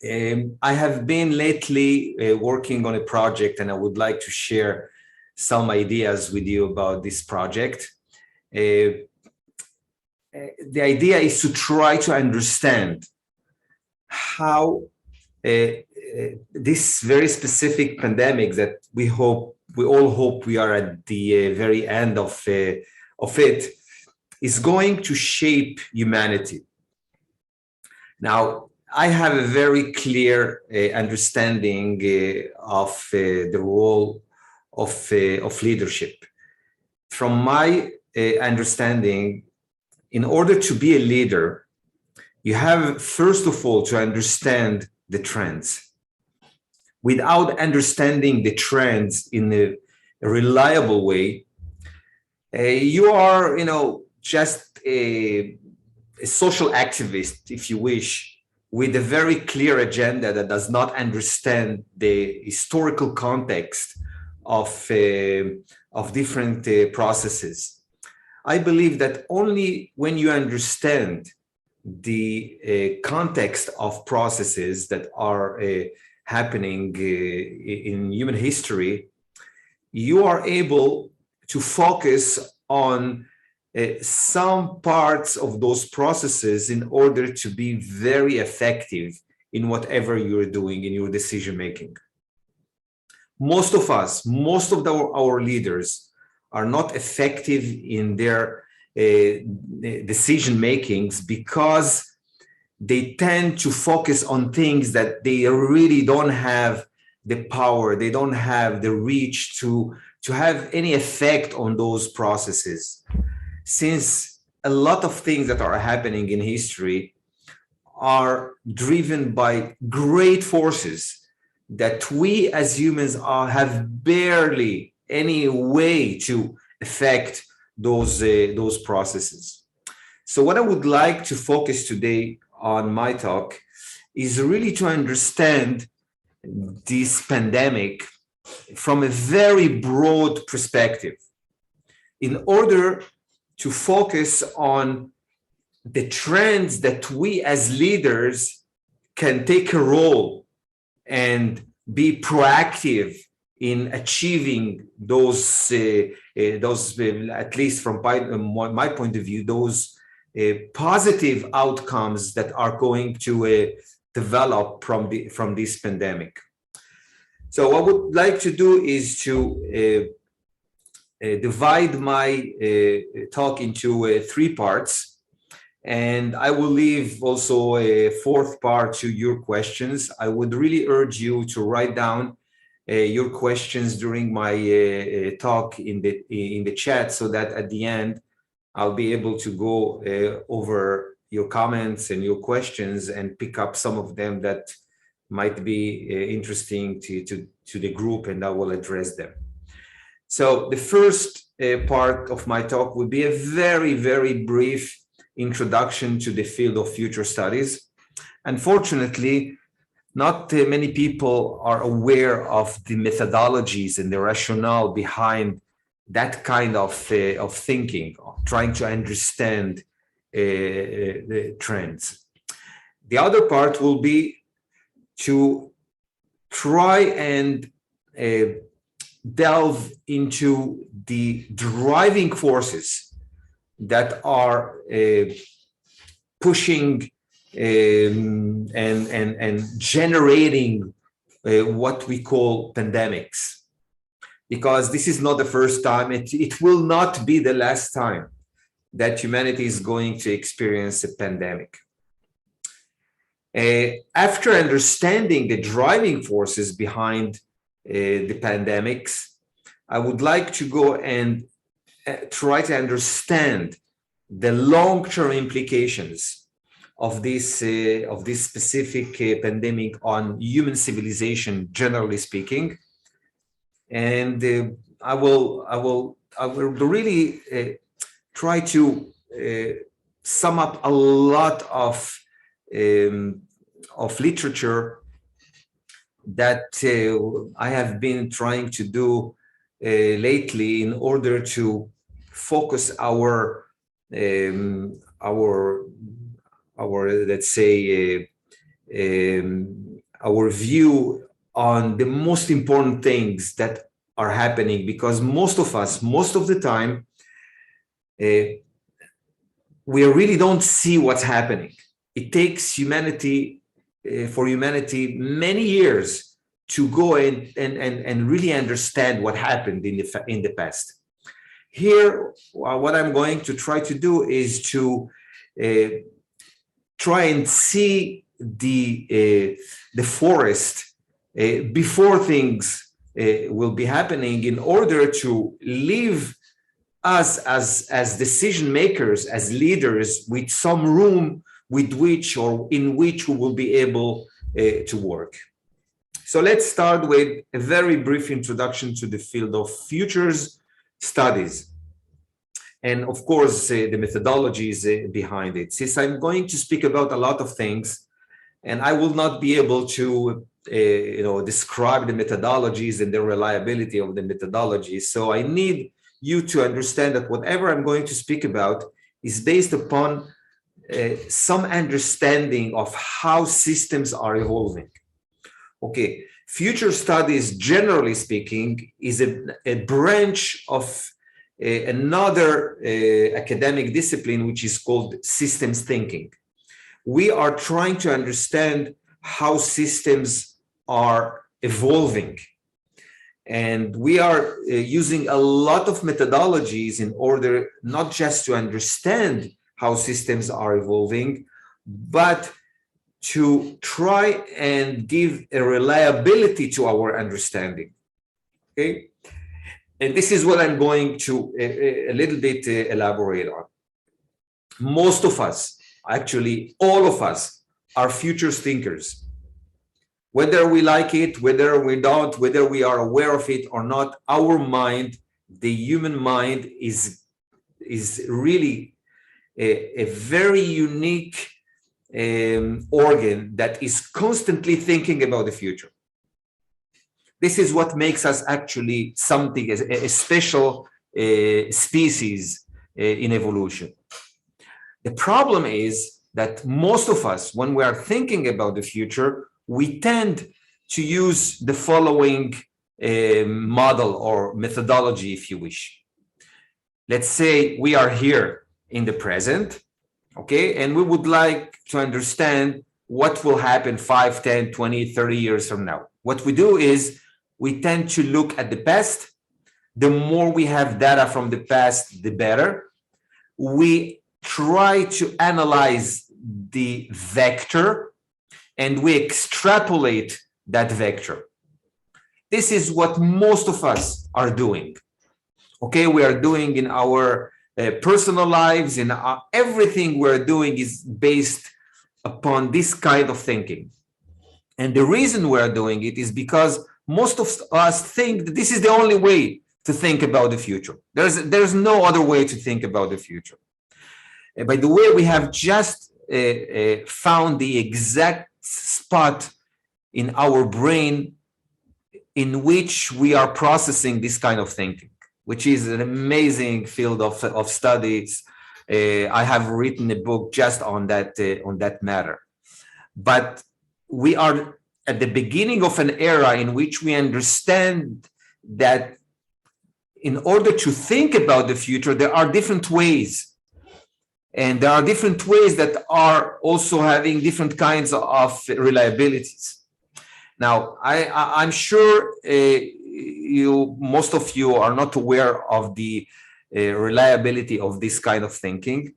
I have been lately working on a project, and I would like to share some ideas with you about this project. The idea is to try to understand how this very specific pandemic that we all hope we are at the very end of it, is going to shape humanity. Now, I have a very clear understanding of the role of leadership. From my understanding, in order to be a leader, you have, first of all, to understand the trends. Without understanding the trends in a reliable way, you are, just a social activist, if you wish, with a very clear agenda that does not understand the historical context of different processes. I believe that only when you understand the context of processes that are happening in human history, you are able to focus on some parts of those processes in order to be very effective in whatever you're doing in your decision making. Most of our leaders are not effective in their decision makings because they tend to focus on things that they really don't have the power, they don't have the reach to have any effect on those processes. Since a lot of things that are happening in history are driven by great forces that we as humans have barely any way to affect those processes. So what I would like to focus today on my talk is really to understand this pandemic from a very broad perspective in order to focus on the trends that we as leaders can take a role and be proactive in achieving those at least from my point of view, those positive outcomes that are going to develop from this pandemic. So what I would like to do is to divide my talk into 3 parts, and I will leave also a 4th part to your questions. I would really urge you to write down your questions during my talk in the chat, so that at the end I'll be able to go over your comments and your questions and pick up some of them that might be interesting to the group, and I will address them. So the first part of my talk would be a very, very brief introduction to the field of future studies. Unfortunately, not many people are aware of the methodologies and the rationale behind that kind of thinking, of trying to understand the trends. The other part will be to try and delve into the driving forces that are pushing and generating what we call pandemics. Because this is not the first time, it will not be the last time that humanity is going to experience a pandemic. After understanding the driving forces behind the pandemics, I would like to go and try to understand the long-term implications of this specific pandemic on human civilization, generally speaking. And I will really try to sum up a lot of literature that I have been trying to do lately in order to focus our let's say our view on the most important things that are happening, because most of us, most of the time, we really don't see what's happening. It takes humanity, for humanity, many years to go and really understand what happened in the past. Here, what I'm going to try to do is to try and see the forest before things will be happening, in order to leave us as decision makers, as leaders, with some room with which or in which we will be able to work. So let's start with a very brief introduction to the field of futures studies. And of course, the methodologies behind it. Since I'm going to speak about a lot of things, and I will not be able to describe the methodologies and the reliability of the methodologies. So I need you to understand that whatever I'm going to speak about is based upon some understanding of how systems are evolving. Okay, future studies, generally speaking, is a branch of another academic discipline, which is called systems thinking. We are trying to understand how systems are evolving. And we are using a lot of methodologies in order not just to understand how systems are evolving, but to try and give a reliability to our understanding. Okay? And this is what I'm going to a little bit elaborate on. Most of us, actually all of us, are futures thinkers. Whether we like it, whether we don't, whether we are aware of it or not, our mind, the human mind, is really a very unique organ that is constantly thinking about the future. This is what makes us actually something, a special species in evolution. The problem is that most of us, when we are thinking about the future, we tend to use the following model or methodology, if you wish. Let's say we are here in the present, okay, and we would like to understand what will happen 5, 10, 20, 30 years from now. What we do is we tend to look at the past. The more we have data from the past, the better. We try to analyze the vector and we extrapolate that vector. This is what most of us are doing. Okay, we are doing in our personal lives, in everything we're doing is based upon this kind of thinking. And the reason we're doing it is because most of us think that this is the only way to think about the future. There's no other way to think about the future. By the way, we have just found the exact spot in our brain in which we are processing this kind of thinking, which is an amazing field of studies. I have written a book just on that matter. But we are at the beginning of an era in which we understand that in order to think about the future, there are different ways. And there are different ways that are also having different kinds of reliabilities. Now, I'm sure most of you are not aware of the reliability of this kind of thinking.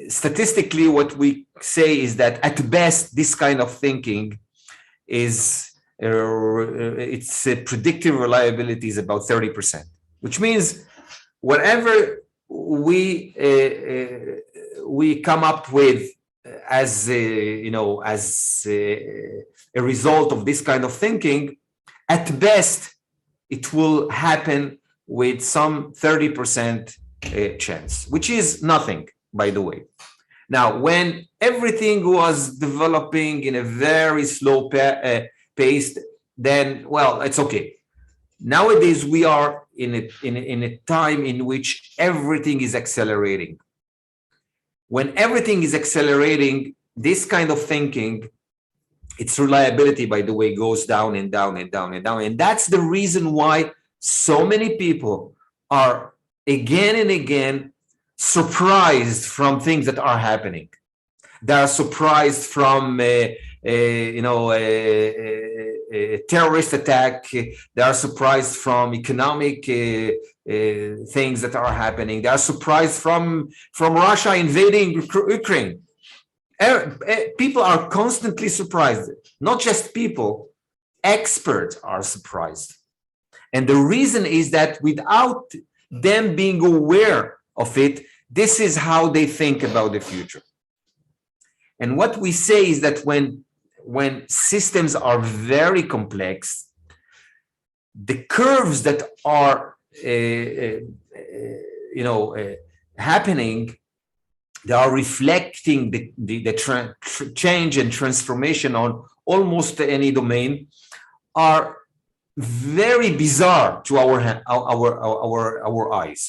Statistically, what we say is that at best, this kind of thinking is its predictive reliability is about 30%, which means whatever we come up with as a result of this kind of thinking, at best it will happen with some 30% chance, which is nothing, by the way. Now, when everything was developing in a very slow pace, then, well, it's okay. Nowadays, we are in a time in which everything is accelerating. When everything is accelerating, this kind of thinking its reliability, by the way, goes down and down and down and down. And that's the reason why so many people are again and again surprised from things that are happening. They are surprised from a terrorist attack. They are surprised from economic things that are happening. They are surprised from Russia invading Ukraine. People are constantly surprised. Not just people, experts are surprised. And the reason is that without them being aware of it, this is how they think about the future. And what we say is that when systems are very complex, the curves that are happening, they are reflecting the change and transformation on almost any domain, are very bizarre to our eyes.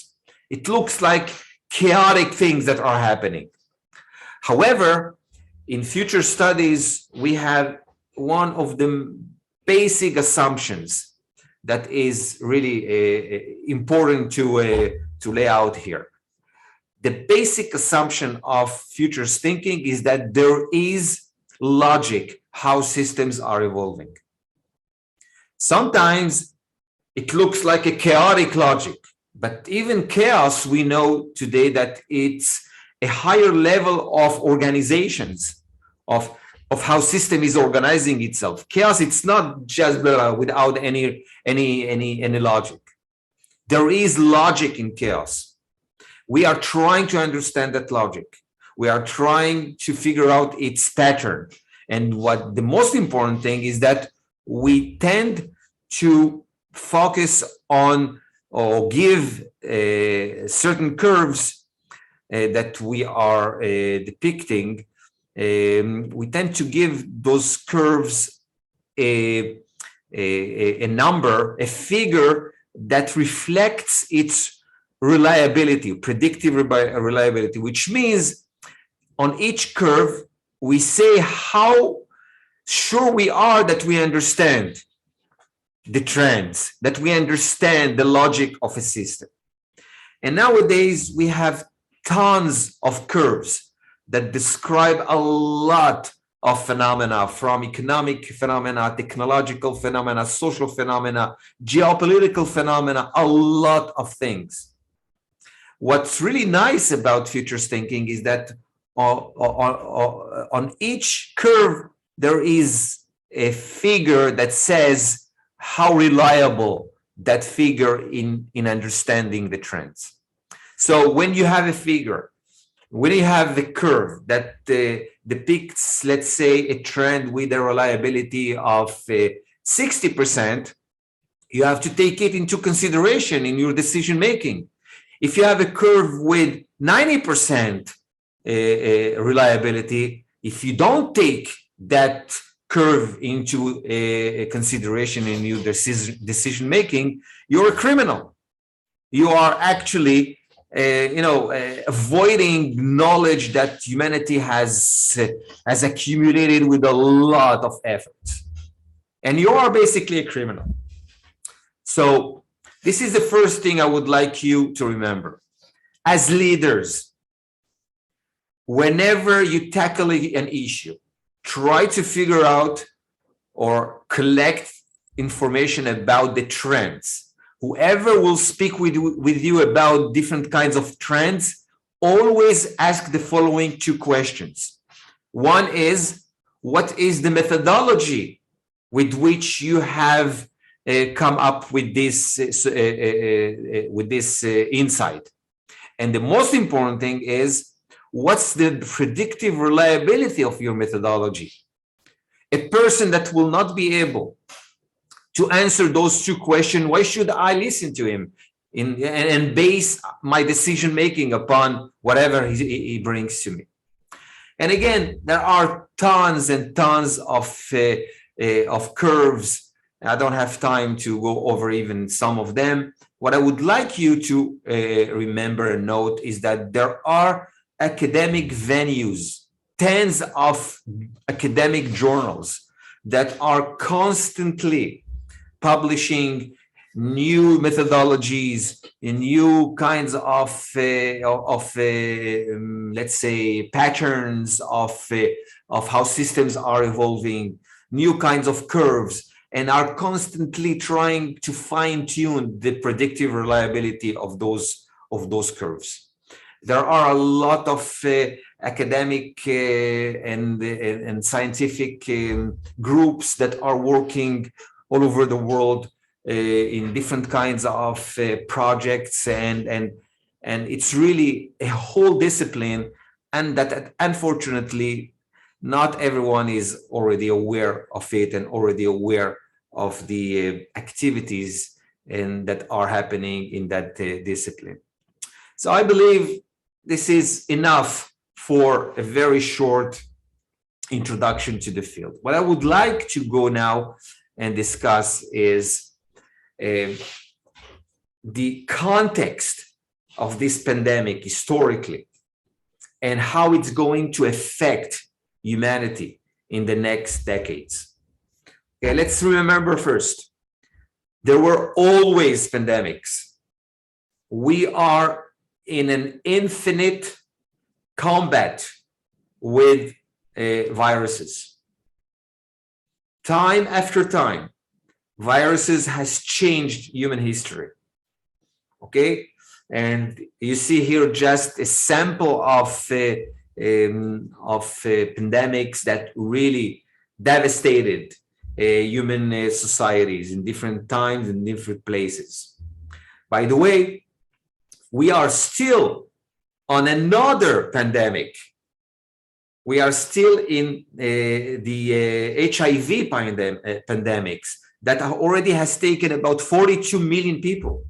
It looks like chaotic things that are happening. However, in future studies, we have one of the basic assumptions that is really important to lay out here. The basic assumption of futures thinking is that there is logic how systems are evolving. Sometimes it looks like a chaotic logic, but even chaos, we know today that it's a higher level of organizations, of how system is organizing itself. Chaos, it's not just without any logic. There is logic in chaos. We are trying to understand that logic. We are trying to figure out its pattern. And what the most important thing is that we tend to focus on or give certain curves that we are depicting. We tend to give those curves a number, a figure that reflects its reliability, predictive reliability, which means on each curve, we say how sure we are that we understand the trends, that we understand the logic of a system. And nowadays, we have tons of curves that describe a lot of phenomena, from economic phenomena, technological phenomena, social phenomena, geopolitical phenomena, a lot of things. What's really nice about futures thinking is that on each curve, there is a figure that says how reliable that figure in understanding the trends. So when you have a figure, when you have the curve that depicts, let's say, a trend with a reliability of 60%, you have to take it into consideration in your decision making. If you have a curve with 90% reliability, if you don't take that curve into a consideration in your decision making, you're a criminal. You are actually avoiding knowledge that humanity has accumulated with a lot of effort, and you are basically a criminal. So this is the first thing I would like you to remember. As leaders, whenever you tackle an issue, try to figure out or collect information about the trends. Whoever will speak with you about different kinds of trends, always ask the following two questions. One is, what is the methodology with which you have come up with this insight? And the most important thing is, what's the predictive reliability of your methodology? A person that will not be able to answer those two questions, why should I listen to him and base my decision making upon whatever he brings to me? And again, there are tons and tons of curves. I don't have time to go over even some of them. What I would like you to remember and note is that there are academic venues, tens of academic journals that are constantly publishing new methodologies, new kinds of let's say, patterns of how systems are evolving, new kinds of curves, and are constantly trying to fine-tune the predictive reliability of those curves. There are a lot of academic and scientific groups that are working all over the world in different kinds of projects, and it's really a whole discipline, and that unfortunately not everyone is already aware of it and already aware of the activities and that are happening in that discipline. So I believe this is enough for a very short introduction to the field. What I would like to go now and discuss is the context of this pandemic historically and how it's going to affect humanity in the next decades. Okay, let's remember first, there were always pandemics. We are in an infinite combat with viruses. Time after time, viruses has changed human history. Okay, and you see here just a sample of pandemics that really devastated human societies in different times and different places. By the way, we are still on another pandemic. We are still in the HIV pandemics that already has taken about 42 million people.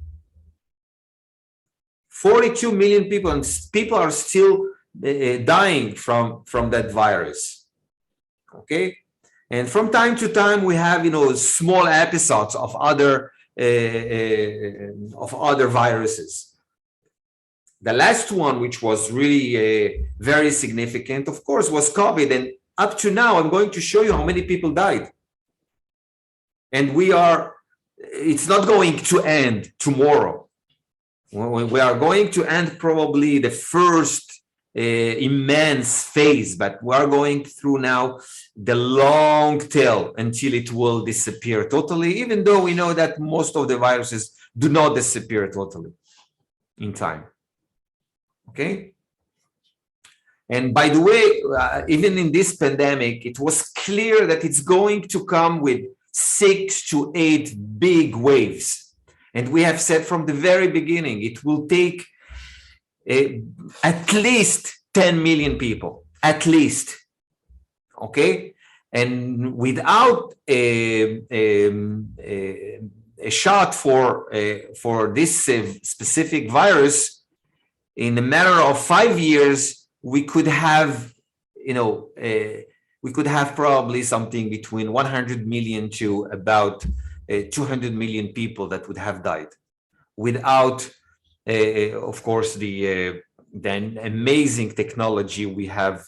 42 million people, and people are still dying from that virus. Okay, and from time to time we have small episodes of other viruses. The last one, which was really very significant, of course, was COVID. And up to now, I'm going to show you how many people died. And it's not going to end tomorrow. We are going to end probably the first immense phase, but we are going through now the long tail until it will disappear totally, even though we know that most of the viruses do not disappear totally in time. Okay. And by the way, even in this pandemic, it was clear that it's going to come with 6 to 8 big waves. And we have said from the very beginning, it will take at least 10 million people, at least. Okay. And without a shot for this specific virus, in a matter of 5 years, we could have, probably something between 100 million to about 200 million people that would have died, without, of course, the amazing technology we have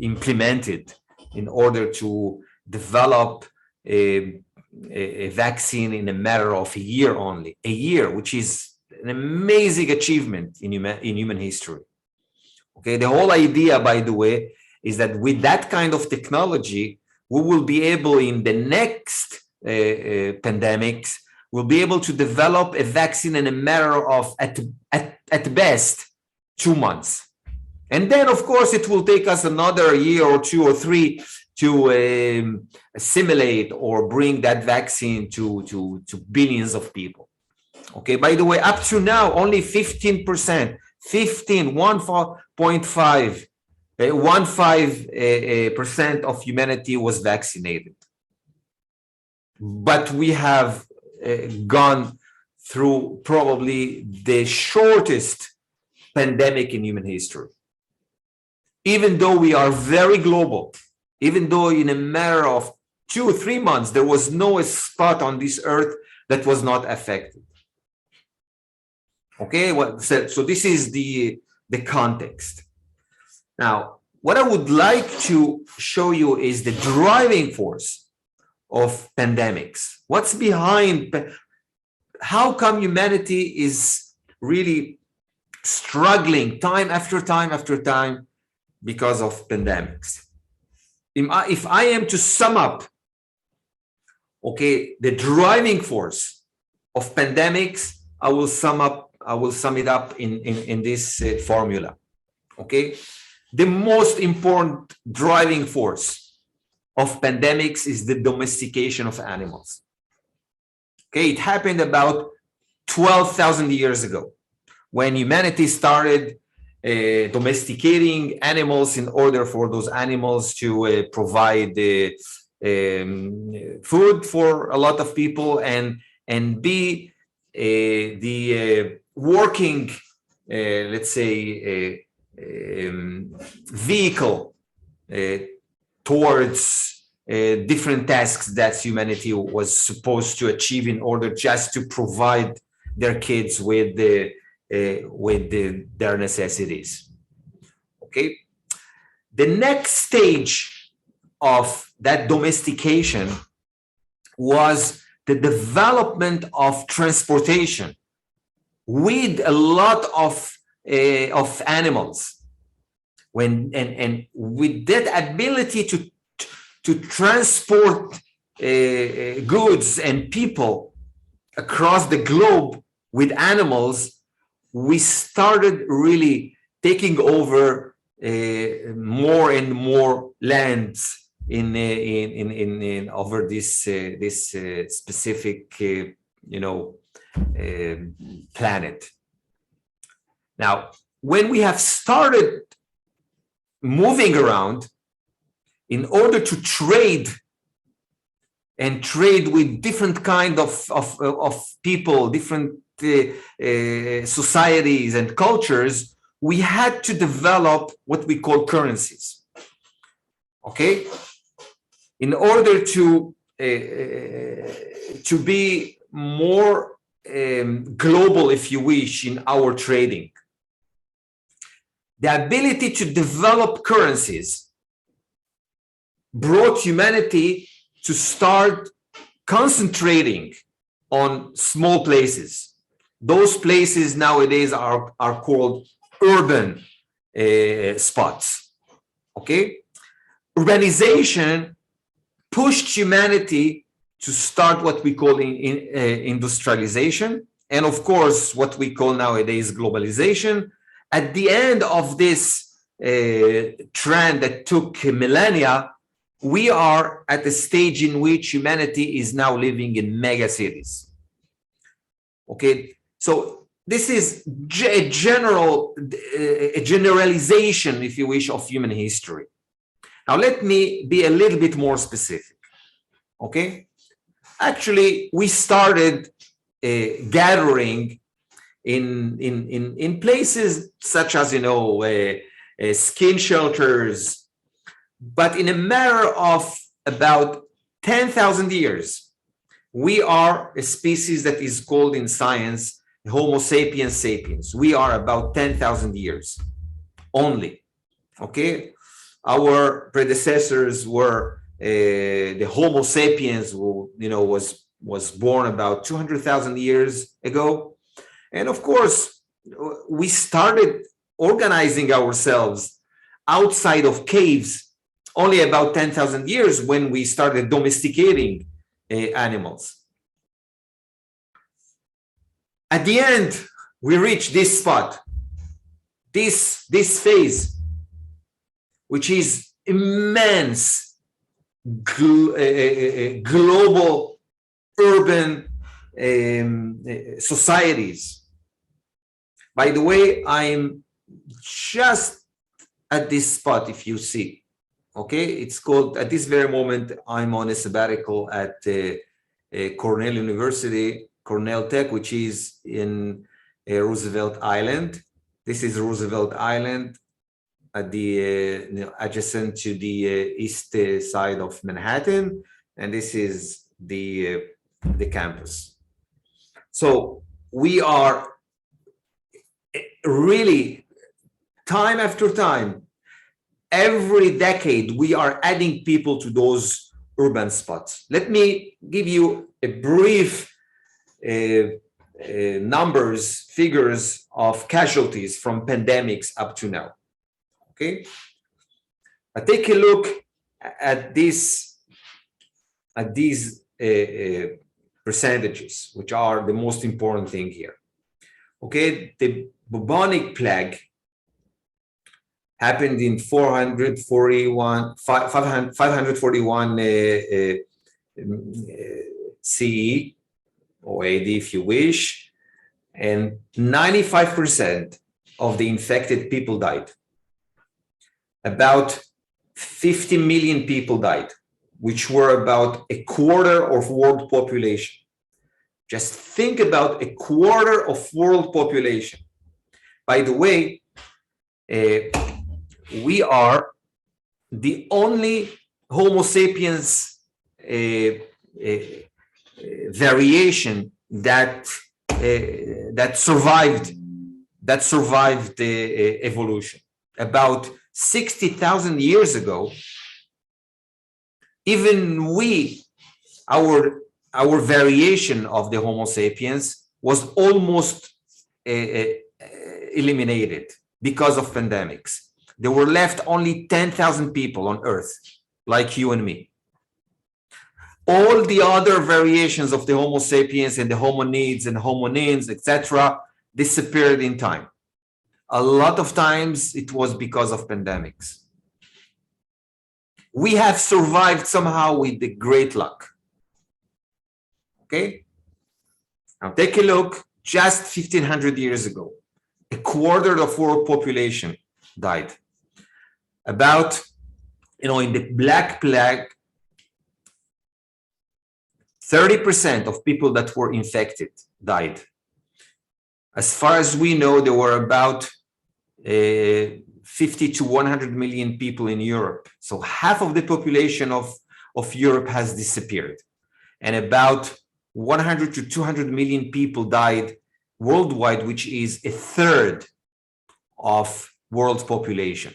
implemented in order to develop a vaccine in a matter of a year only, which is an amazing achievement in human history. Okay, the whole idea, by the way, is that with that kind of technology, we will be able, in the next pandemics, we'll be able to develop a vaccine in a matter of, at best, 2 months. And then, of course, it will take us another year or 2 or 3 to assimilate or bring that vaccine to billions of people. Okay, by the way, up to now, only 15%, 1.5% of humanity was vaccinated. But we have gone through probably the shortest pandemic in human history. Even though we are very global, even though in a matter of 2 or 3 months, there was no spot on this earth that was not affected. Okay, so this is the context. Now, what I would like to show you is the driving force of pandemics. What's behind, how come humanity is really struggling time after time after time because of pandemics? If I am to sum up, okay, the driving force of pandemics, I will sum it up in this formula. Okay, the most important driving force of pandemics is the domestication of animals. Okay, it happened about 12,000 years ago when humanity started domesticating animals in order for those animals to provide food for a lot of people and be the working, let's say, vehicle towards different tasks that humanity was supposed to achieve in order just to provide their kids with their necessities. Okay, the next stage of that domestication was the development of transportation with a lot of animals, and with that ability to transport goods and people across the globe with animals, we started really taking over more and more lands in over this specific planet. Now, when we have started moving around in order to trade with different kind of people, different societies and cultures, we had to develop what we call currencies. Okay, in order to be more global, if you wish, in our trading. The ability to develop currencies brought humanity to start concentrating on small places. Those places nowadays are called urban spots. Okay, urbanization pushed humanity to start what we call industrialization, and of course what we call nowadays globalization. At the end of this trend that took millennia, we are at a stage in which humanity is now living in mega cities. Okay, so this is a generalization, if you wish, of human history. Now let me be a little bit more specific. Okay, actually we started gathering in places such as skin shelters, but in a matter of about 10,000 years, we are a species that is called in science Homo sapiens sapiens. We are about 10,000 years only. Okay, our predecessors were the Homo sapiens, who was born about 200,000 years ago. And of course, we started organizing ourselves outside of caves only about 10,000 years when we started domesticating animals. At the end, we reached this spot, this phase, which is immense global urban societies. By the way, I'm just at this spot, if you see. Okay, it's called, at this very moment, I'm on a sabbatical at Cornell University, Cornell Tech, which is in Roosevelt Island. This is Roosevelt Island at the adjacent to the east side of Manhattan, and this is the campus. So we are really, time after time, every decade, we are adding people to those urban spots. Let me give you a brief figures of casualties from pandemics up to now. Okay, take a look at these percentages, which are the most important thing here. Okay, the bubonic plague happened in 541 CE or AD, if you wish, and 95% of the infected people died. About 50 million people died, which were about a quarter of world population. Just think about a quarter of world population. By the way, we are the only Homo sapiens variation that survived evolution. About 60,000 years ago, even our variation of the Homo sapiens was almost eliminated because of pandemics. There were left only 10,000 people on Earth, like you and me. All the other variations of the Homo sapiens and the hominids and hominins, etc., disappeared in time. A lot of times it was because of pandemics. We have survived somehow with the great luck. Okay? Now take a look, just 1,500 years ago, a quarter of world population died. About, in the Black Plague, 30% of people that were infected died. As far as we know, there were about 50 to 100 million people in Europe. So half of the population of Europe has disappeared. And about 100 to 200 million people died worldwide, which is a third of world population.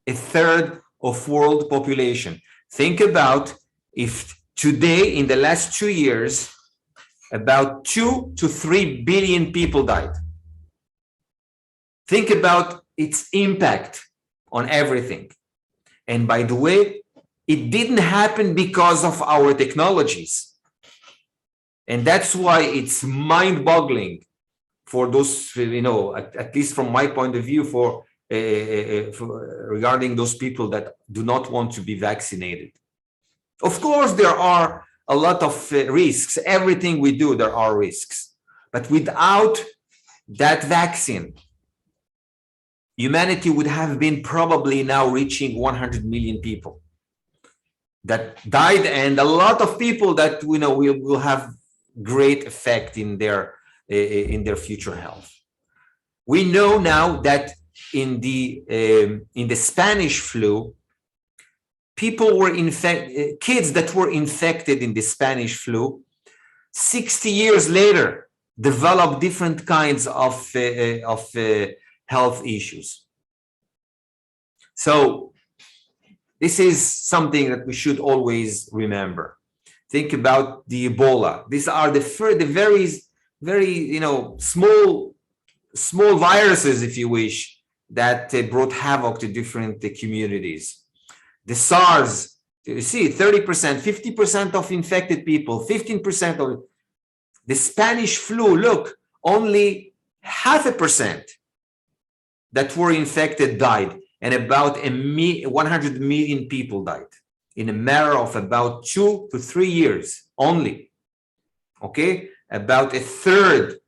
A third of world population. Think about if today, in the last 2 years, about 2 to 3 billion people died. Think about its impact on everything. And by the way, it didn't happen because of our technologies. And that's why it's mind-boggling for those, at least from my point of view, for regarding those people that do not want to be vaccinated. Of course, there are a lot of risks. Everything we do, there are risks. But without that vaccine, humanity would have been probably now reaching 100 million people that died, and a lot of people that will have great effect in their future health. We know now that in the Spanish flu, people were infected, kids that were infected in the Spanish flu, 60 years later, developed different kinds of health issues. So this is something that we should always remember. Think about the Ebola. These are the very, very, small viruses, if you wish, that brought havoc to different communities. The SARS, you see, 30%, 50% of infected people, 15% of the Spanish flu. Look, only 0.5% that were infected died, and about 100 million people died in a matter of about 2 to 3 years only. Okay, about a third,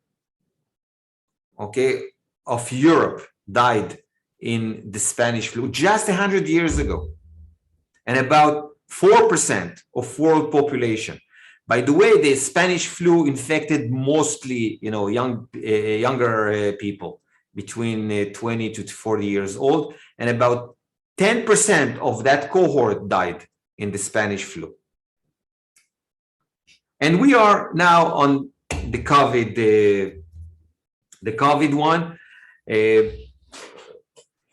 okay, of Europe died in the Spanish flu just 100 years ago, and about 4% of world population. By the way, the Spanish flu infected mostly, younger people between 20 to 40 years old, and about 10% of that cohort died in the Spanish flu. And we are now on the COVID one.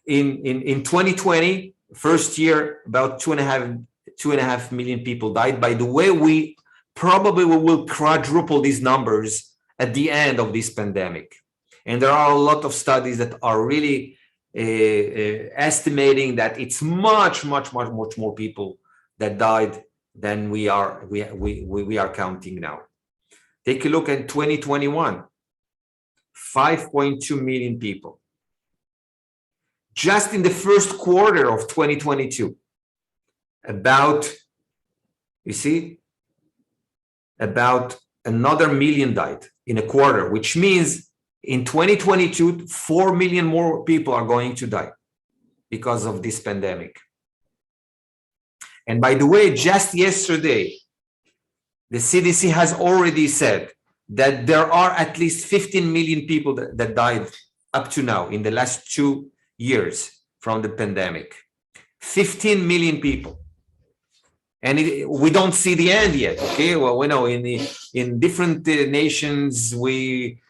In 2020, First year, about 2.5 million people died. By the way, we probably will quadruple these numbers at the end of this pandemic. And there are a lot of studies that are really estimating that it's much more people that died than we are counting now. Take a look at 2021, 5.2 million people. Just in the first quarter of 2022, about another million died in a quarter, which means in 2022, 4 million more people are going to die because of this pandemic. And by the way, just yesterday, the CDC has already said that there are at least 15 million people that died up to now in the last 2 years from the pandemic. 15 million people. And we don't see the end yet. Okay, well, we know in different nations we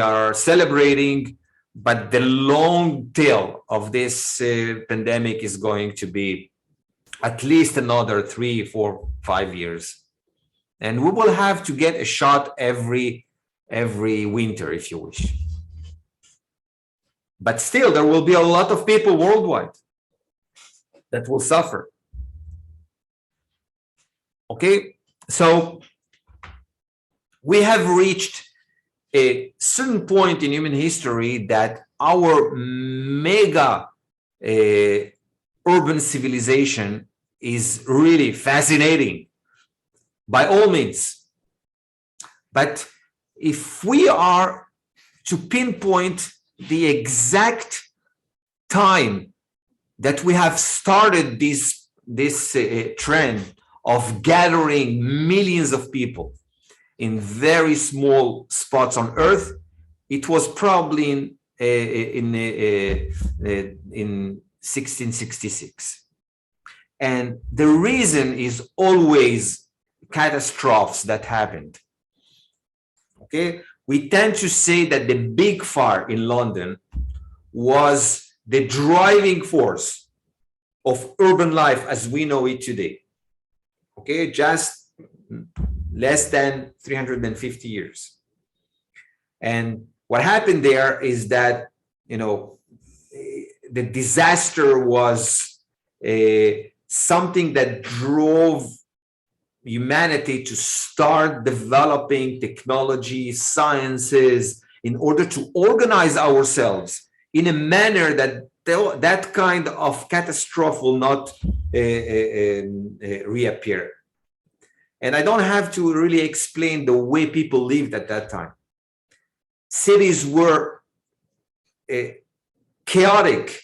are celebrating, but the long tail of this pandemic is going to be at least another 3, 4, 5 years. And we will have to get a shot every winter, if you wish. But still, there will be a lot of people worldwide that will suffer. Okay, so we have reached a certain point in human history that our mega urban civilization is really fascinating by all means. But if we are to pinpoint the exact time that we have started this trend of gathering millions of people in very small spots on Earth, it was probably in 1666. And the reason is always catastrophes that happened. Okay, we tend to say that the big fire in London was the driving force of urban life as we know it today. Okay, just less than 350 years. And what happened there is that, you know, the disaster was something that drove humanity to start developing technology, sciences, in order to organize ourselves in a manner that that kind of catastrophe will not reappear. And I don't have to really explain the way people lived at that time. Cities were chaotic,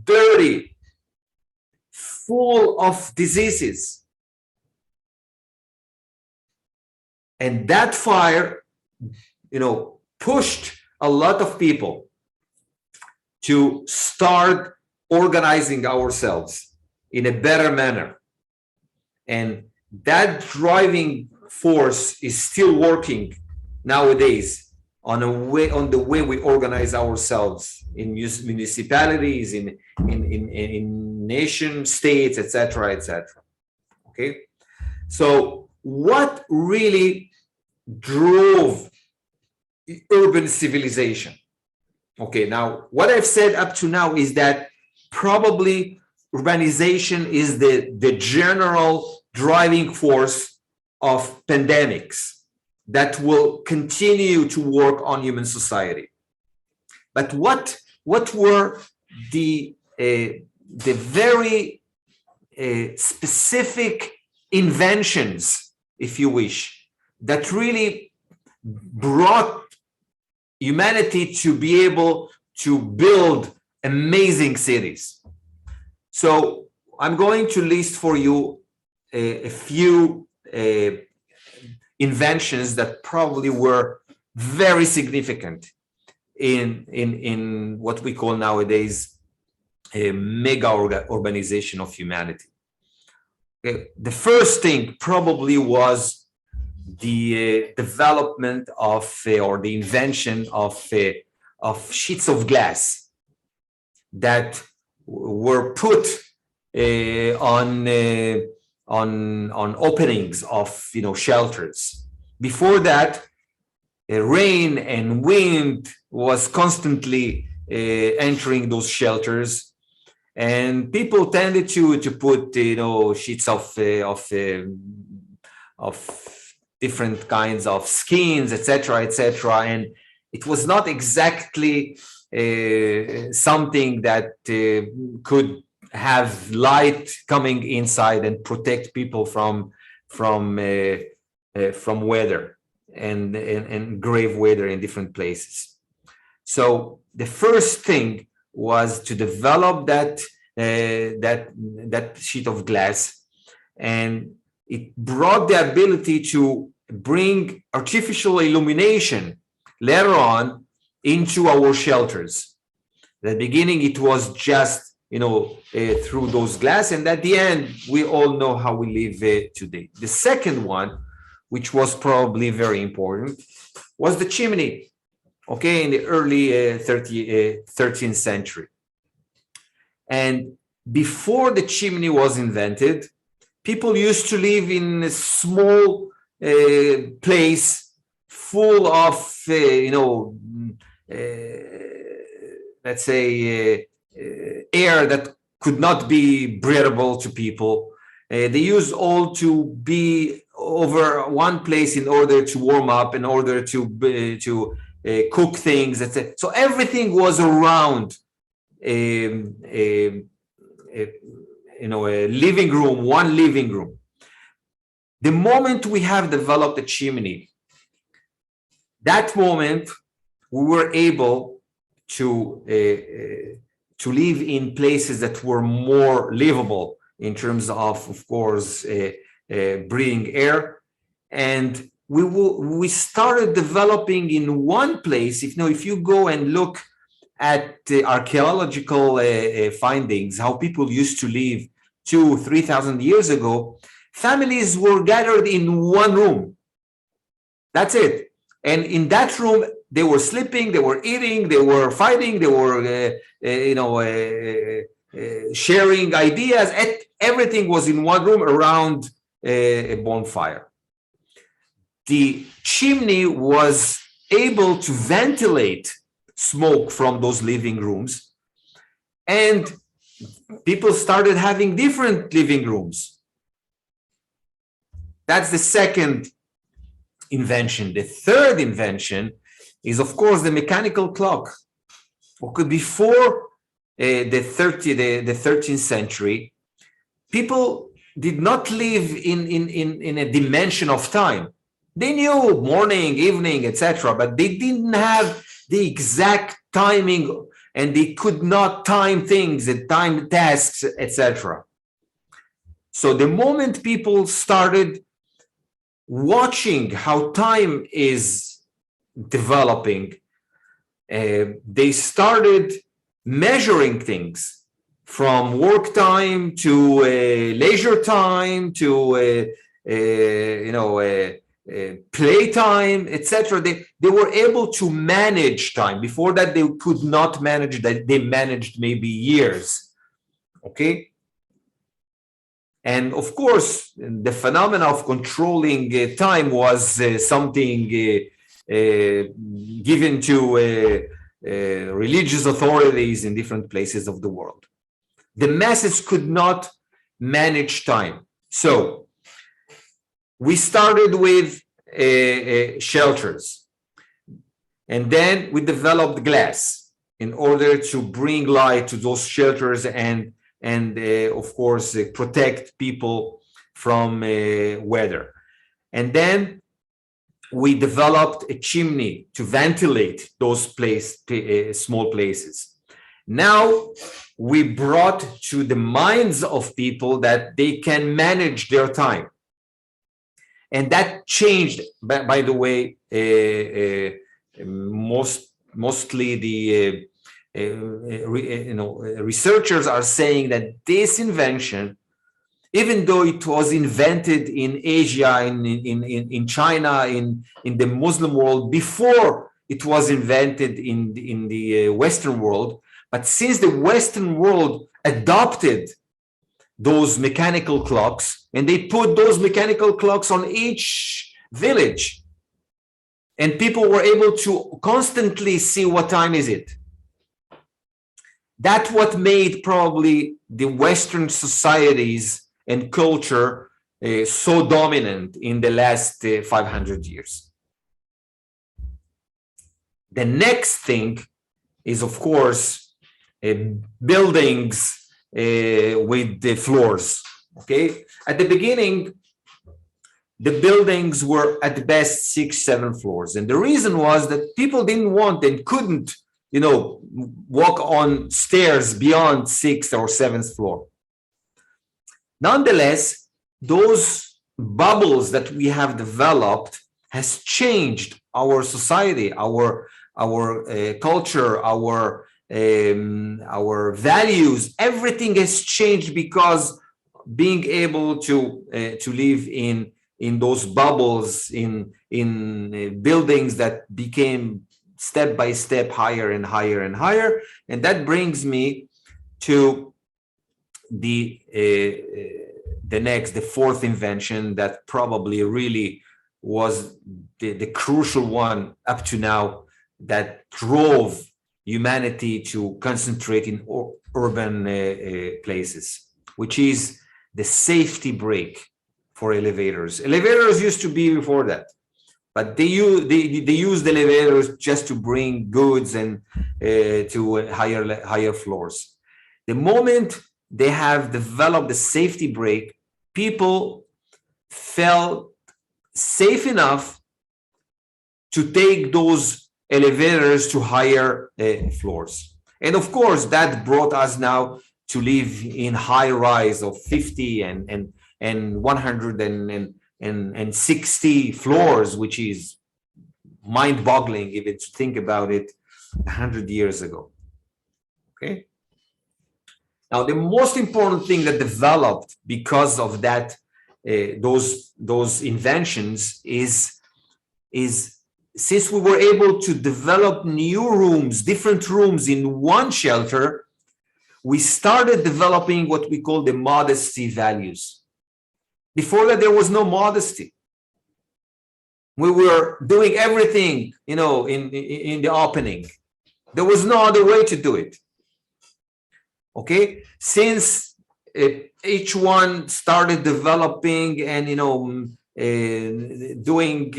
dirty, full of diseases. And that fire, you know, pushed a lot of people to start organizing ourselves in a better manner. And that driving force is still working nowadays on the way we organize ourselves in municipalities, in nation states, etc., etc. Okay, so what really drove urban civilization? Okay, now what I've said up to now is that probably urbanization is the general driving force of pandemics that will continue to work on human society. But what were the very specific inventions, if you wish, that really brought humanity to be able to build amazing cities? So I'm going to list for you a few inventions that probably were very significant in what we call nowadays a mega urbanization of humanity. The first thing probably was the development of or the invention of sheets of glass that were put on openings of shelters. Before that, rain and wind was constantly entering those shelters, and people tended to put sheets of different kinds of skins, etc., etc., and it was not exactly something that could have light coming inside and protect people from weather and grave weather in different places. So the first thing was to develop that sheet of glass, and it brought the ability to bring artificial illumination later on into our shelters. At the beginning, it was just through those glass, and at the end, we all know how we live today. The second one, which was probably very important, was the chimney. Okay, in the early 13th century. And before the chimney was invented, people used to live in a small place full of, let's say, air that could not be breathable to people. They used all to be over one place in order to warm up, in order to cook things, etc. So everything was around a living room, one living room. The moment we have developed a chimney, that moment we were able to live in places that were more livable in terms of course, breathing air. And we started developing in one place. If you go and look at archaeological findings, how people used to live 2,000-3,000 years ago, families were gathered in one room. That's it. And in that room, they were sleeping, they were eating, they were fighting, they were, sharing ideas. Everything was in one room around a bonfire. The chimney was able to ventilate smoke from those living rooms, and people started having different living rooms. That's the second invention. The third invention is, of course, the mechanical clock. Okay, before the 13th century, people did not live in a dimension of time. They knew morning, evening, etc., but they didn't have the exact timing, and they could not time things and time tasks, etc. So the moment people started watching how time is developing, they started measuring things from work time to leisure time to play time, etc. They were able to manage time. Before that, they could not manage that. They managed maybe years. Okay. And of course, the phenomena of controlling time was something given to religious authorities in different places of the world. The masses could not manage time. So we started with shelters, and then we developed glass in order to bring light to those shelters and of course protect people from weather. And then we developed a chimney to ventilate those small places. Now we brought to the minds of people that they can manage their time. And that changed, by the way, mostly the researchers are saying that this invention, even though it was invented in Asia, in China, in the Muslim world, before it was invented in the Western world, but since the Western world adopted those mechanical clocks, and they put those mechanical clocks on each village, and people were able to constantly see what time is it. That's what made probably the Western societies and culture so dominant in the last 500 years. The next thing is, of course, buildings with the floors. Okay, at the beginning, the buildings were at best 6, 7 floors, and the reason was that people didn't want and couldn't, walk on stairs beyond 6th or 7th floor. Nonetheless, those bubbles that we have developed has changed our society, our culture, our values. Everything has changed because being able to live in those bubbles, in buildings that became step by step higher and higher and higher. And that brings me to the fourth invention that probably really was the crucial one up to now, that drove humanity to concentrate in urban places, which is the safety brake for elevators. Elevators used to be before that, but they used elevators just to bring goods and to higher floors. The moment they have developed the safety brake, people felt safe enough to take those elevators to higher floors. And of course, that brought us now to live in high rise of 50 and 160 floors, which is mind-boggling even to think about it 100 years ago. Okay. Now, the most important thing that developed because of that, those inventions is since we were able to develop new rooms, different rooms in one shelter, we started developing what we call the modesty values. Before that, there was no modesty. We were doing everything, in the opening. There was no other way to do it. Okay, since each one started developing and doing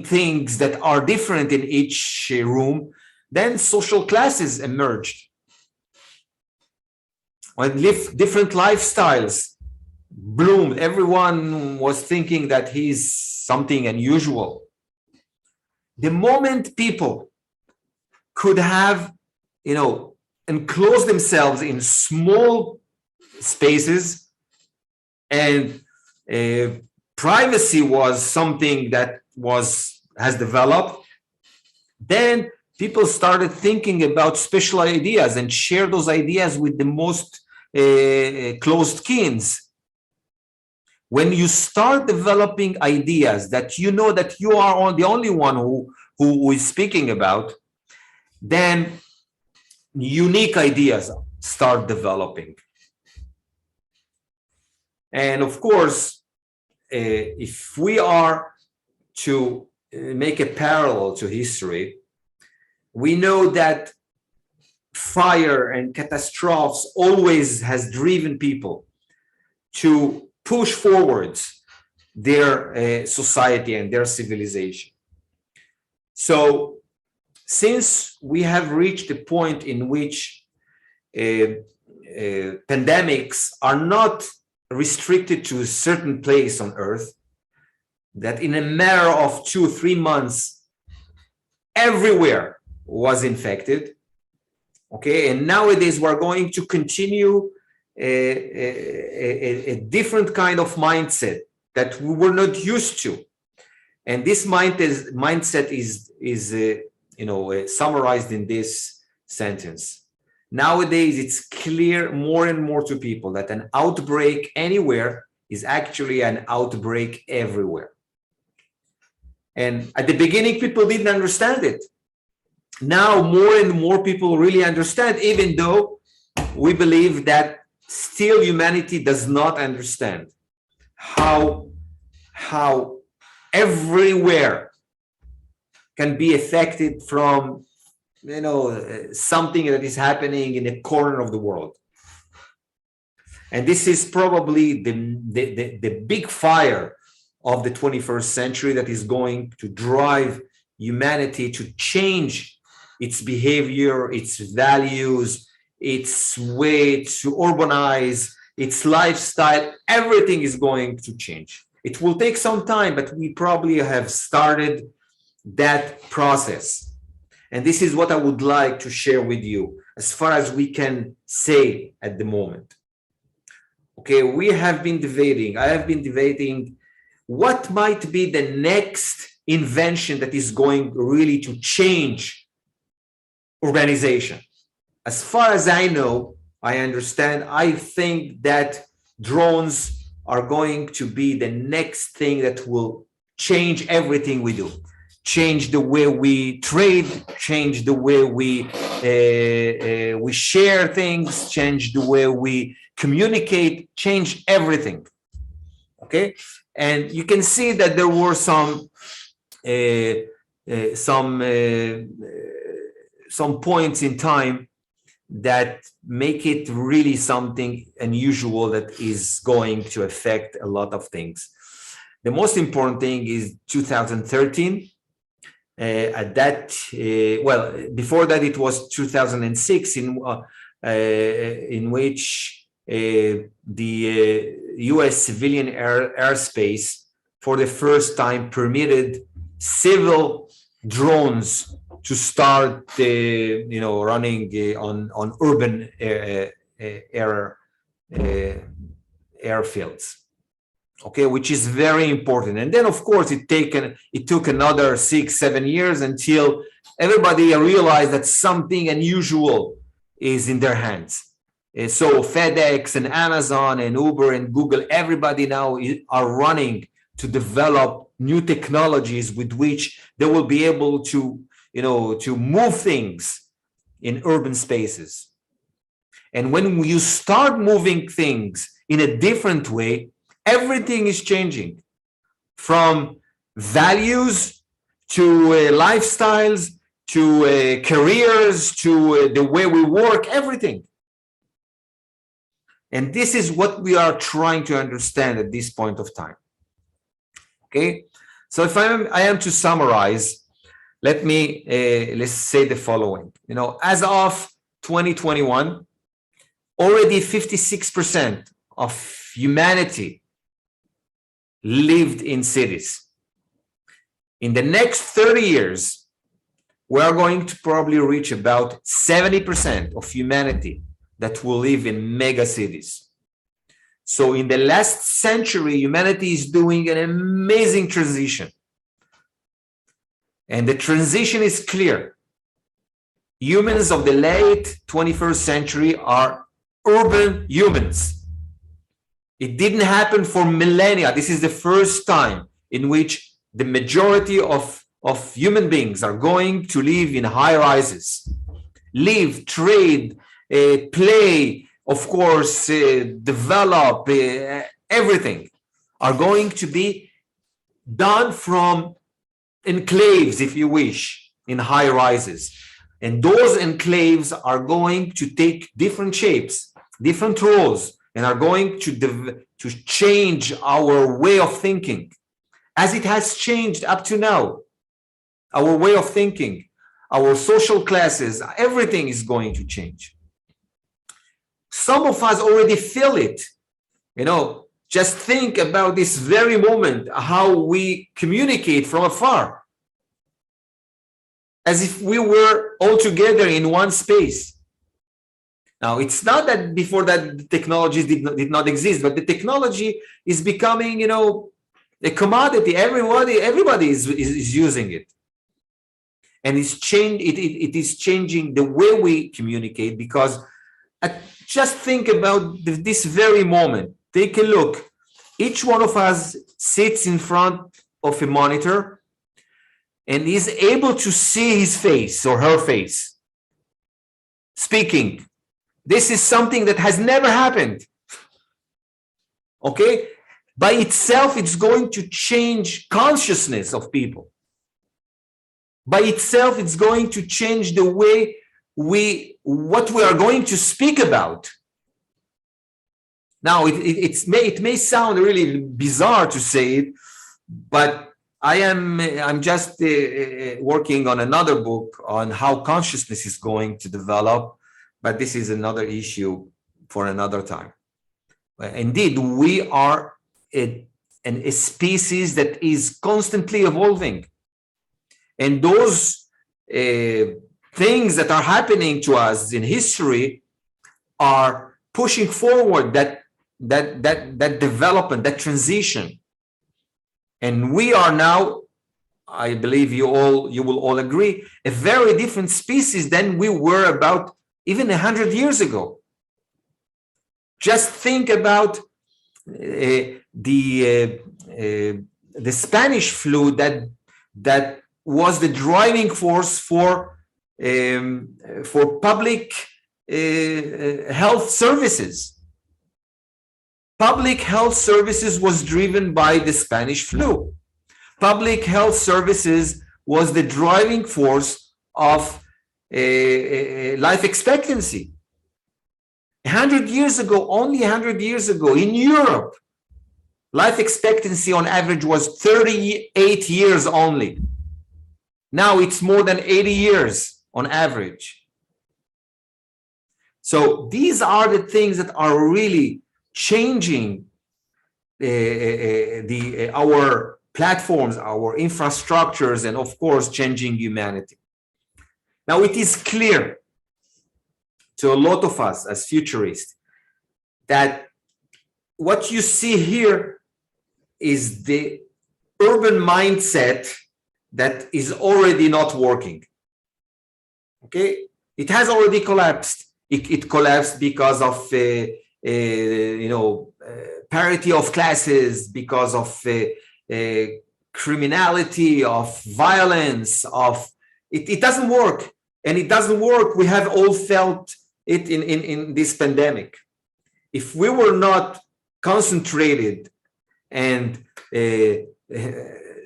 things that are different in each room, then social classes emerged. When different lifestyles bloomed, everyone was thinking that he's something unusual. The moment people could have, enclose themselves in small spaces, and privacy was something that has developed, then people started thinking about special ideas and share those ideas with the most closed kins. When you start developing ideas that that you are the only one who is speaking about, then unique ideas start developing. And of course, if we are to make a parallel to history, we know that fire and catastrophes always has driven people to push forwards their society and their civilization. So since we have reached a point in which pandemics are not restricted to a certain place on Earth, that in a matter of 2 or 3 months, everywhere was infected. Okay, and nowadays we're going to continue a different kind of mindset that we were not used to, and this mindset is summarized in this sentence. Nowadays, it's clear more and more to people that an outbreak anywhere is actually an outbreak everywhere. And at the beginning, people didn't understand it. Now more and more people really understand, even though we believe that still humanity does not understand how everywhere can be affected from something that is happening in a corner of the world. And this is probably the big fire of the 21st century that is going to drive humanity to change its behavior, its values, its way to urbanize, its lifestyle. Everything is going to change. It will take some time, but we probably have started that process. And this is what I would like to share with you as far as we can say at the moment. Okay, I have been debating what might be the next invention that is going really to change urbanization. As far as I know, I understand, I think that drones are going to be the next thing that will change everything we do. Change the way we trade, change the way we share things, change the way we communicate, change everything. Okay, and you can see that there were some points in time that make it really something unusual that is going to affect a lot of things. The most important thing is 2013. At that, well, before that it was 2006, in which the U.S. civilian airspace for the first time permitted civil drones to start, running on urban airfields. Okay, which is very important. And then, of course, it took another 6-7 years until everybody realized that something unusual is in their hands. So FedEx and Amazon and Uber and Google, everybody now are running to develop new technologies with which they will be able to, to move things in urban spaces. And when you start moving things in a different way, everything is changing, from values to lifestyles to careers to the way we work, everything. And this is what we are trying to understand at this point of time. Okay, so if I am to summarize, let's say the following. As of 2021, already 56% of humanity lived in cities. In the next 30 years, we are going to probably reach about 70% of humanity that will live in mega cities. So in the last century, humanity is doing an amazing transition. And the transition is clear. Humans of the late 21st century are urban humans. It didn't happen for millennia. This is the first time in which the majority of human beings are going to live in high rises, live, trade, play, of course, develop, everything are going to be done from enclaves, if you wish, in high rises. And those enclaves are going to take different shapes, different roles, and are going to change our way of thinking, as it has changed up to now. Our way of thinking, our social classes, everything is going to change. Some of us already feel it. Just think about this very moment, how we communicate from afar, as if we were all together in one space. Now, it's not that before that the technologies did not exist, but the technology is becoming, a commodity. Everybody is using it. And it is changing the way we communicate, because just think about this very moment. Take a look. Each one of us sits in front of a monitor. and is able to see his face or her face speaking. This is something that has never happened. Okay? By itself, it's going to change consciousness of people. By itself, it's going to change the way what we are going to speak about. Now, it may sound really bizarre to say it, but I'm just working on another book on how consciousness is going to develop, but this is another issue for another time. Indeed, we are a species that is constantly evolving, and those things that are happening to us in history are pushing forward that development, that transition. And we are now, I believe you will all agree, a very different species than we were about even 100 years ago. Just think about the Spanish flu that was the driving force for public health services. Public health services was driven by the Spanish flu. Public health services was the driving force of life expectancy. 100 years ago, only 100 years ago, in Europe, life expectancy on average was 38 years only. Now it's more than 80 years on average. So these are the things that are really changing our platforms, our infrastructures, and of course, changing humanity. Now, it is clear to a lot of us as futurists that what you see here is the urban mindset that is already not working. Okay, it has already collapsed. It collapsed because of parity of classes, because of criminality, of violence, it doesn't work. And it doesn't work. We have all felt it in this pandemic. If we were not concentrated and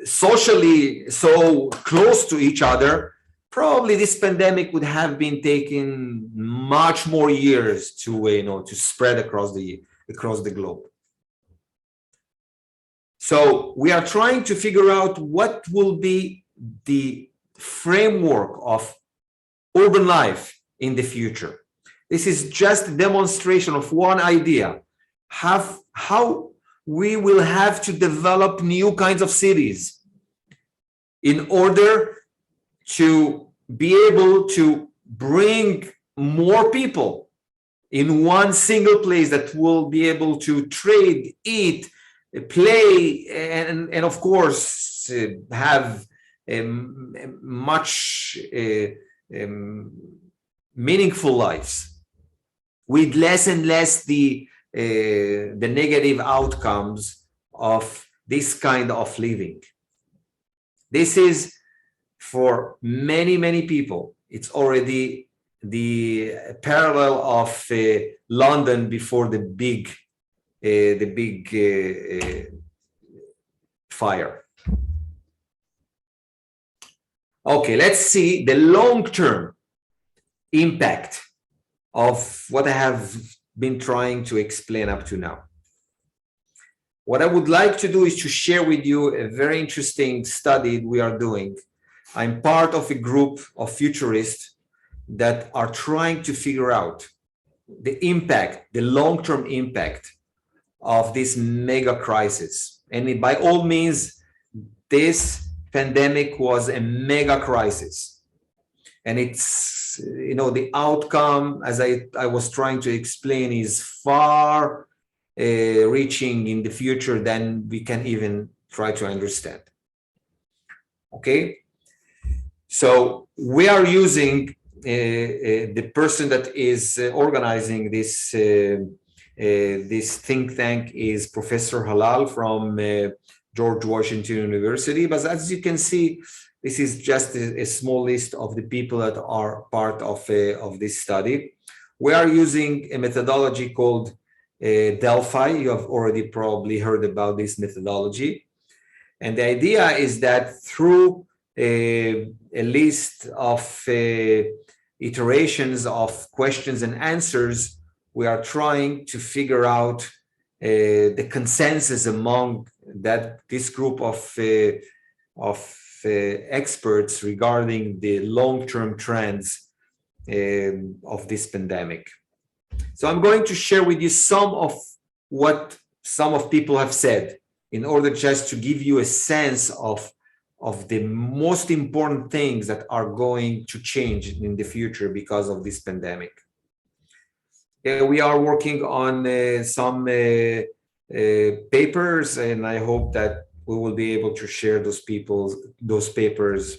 socially so close to each other, probably this pandemic would have been taking much more years to spread across the globe. So we are trying to figure out what will be the framework of urban life in the future. This is just a demonstration of one idea, how we will have to develop new kinds of cities in order to be able to bring more people in one single place that will be able to trade, eat, play, and of course have much meaningful lives with less and less the negative outcomes of this kind of living. This is, for many people, it's already the parallel of London before the big fire. Okay, let's see the long-term impact of what I have been trying to explain up to now. What I would like to do is to share with you a very interesting study we are doing. I'm part of a group of futurists that are trying to figure out the impact, the long-term impact of this mega crisis. And by all means, this pandemic was a mega crisis. And it's, the outcome, as I was trying to explain, is far reaching in the future than we can even try to understand. Okay? So we are using the person that is organizing this this think tank is Professor Halal from George Washington University. But as you can see, This is just a small list of the people that are part of this study. We are using a methodology called Delphi. You have already probably heard about this methodology. And the idea is that through a list of iterations of questions and answers, we are trying to figure out the consensus among this group of experts regarding the long-term trends of this pandemic. So I'm going to share with you some of what some of people have said in order just to give you a sense of the most important things that are going to change in the future because of this pandemic. We are working on some papers, and I hope that we will be able to share those papers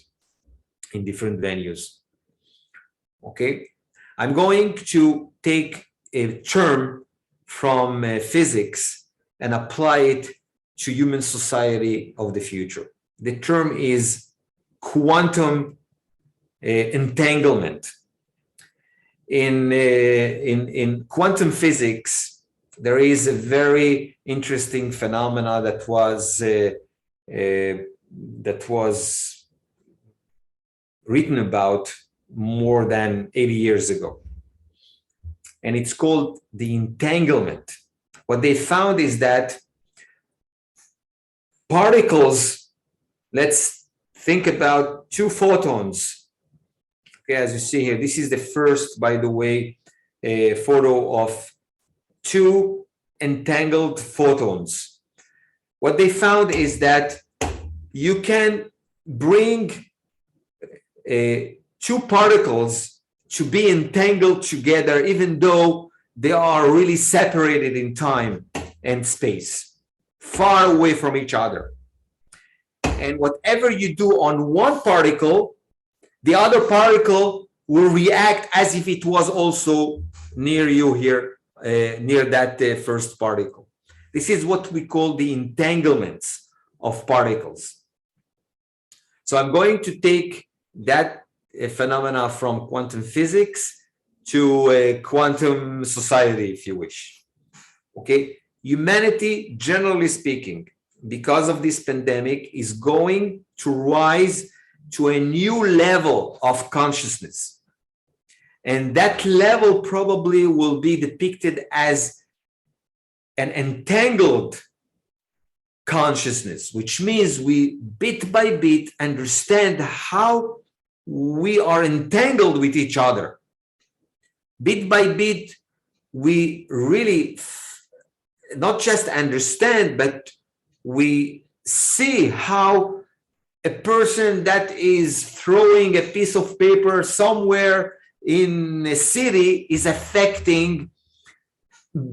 in different venues. Okay, I'm going to take a term from physics and apply it to human society of the future. The term is quantum entanglement. In quantum physics, there is a very interesting phenomena that was written about more than 80 years ago. And it's called the entanglement. What they found is that particles, let's think about two photons. Okay, as you see here, this is the first, by the way, photo of two entangled photons. What they found is that you can bring two particles to be entangled together, even though they are really separated in time and space, far away from each other. And whatever you do on one particle, the other particle will react as if it was also near you here, near that first particle. This is what we call the entanglements of particles. So I'm going to take that phenomena from quantum physics to quantum society, if you wish. Okay, humanity, generally speaking, because of this pandemic, is going to rise to a new level of consciousness. And that level probably will be depicted as an entangled consciousness, which means we bit by bit understand how we are entangled with each other. Bit by bit, we really not just understand, but we see how a person that is throwing a piece of paper somewhere in a city is affecting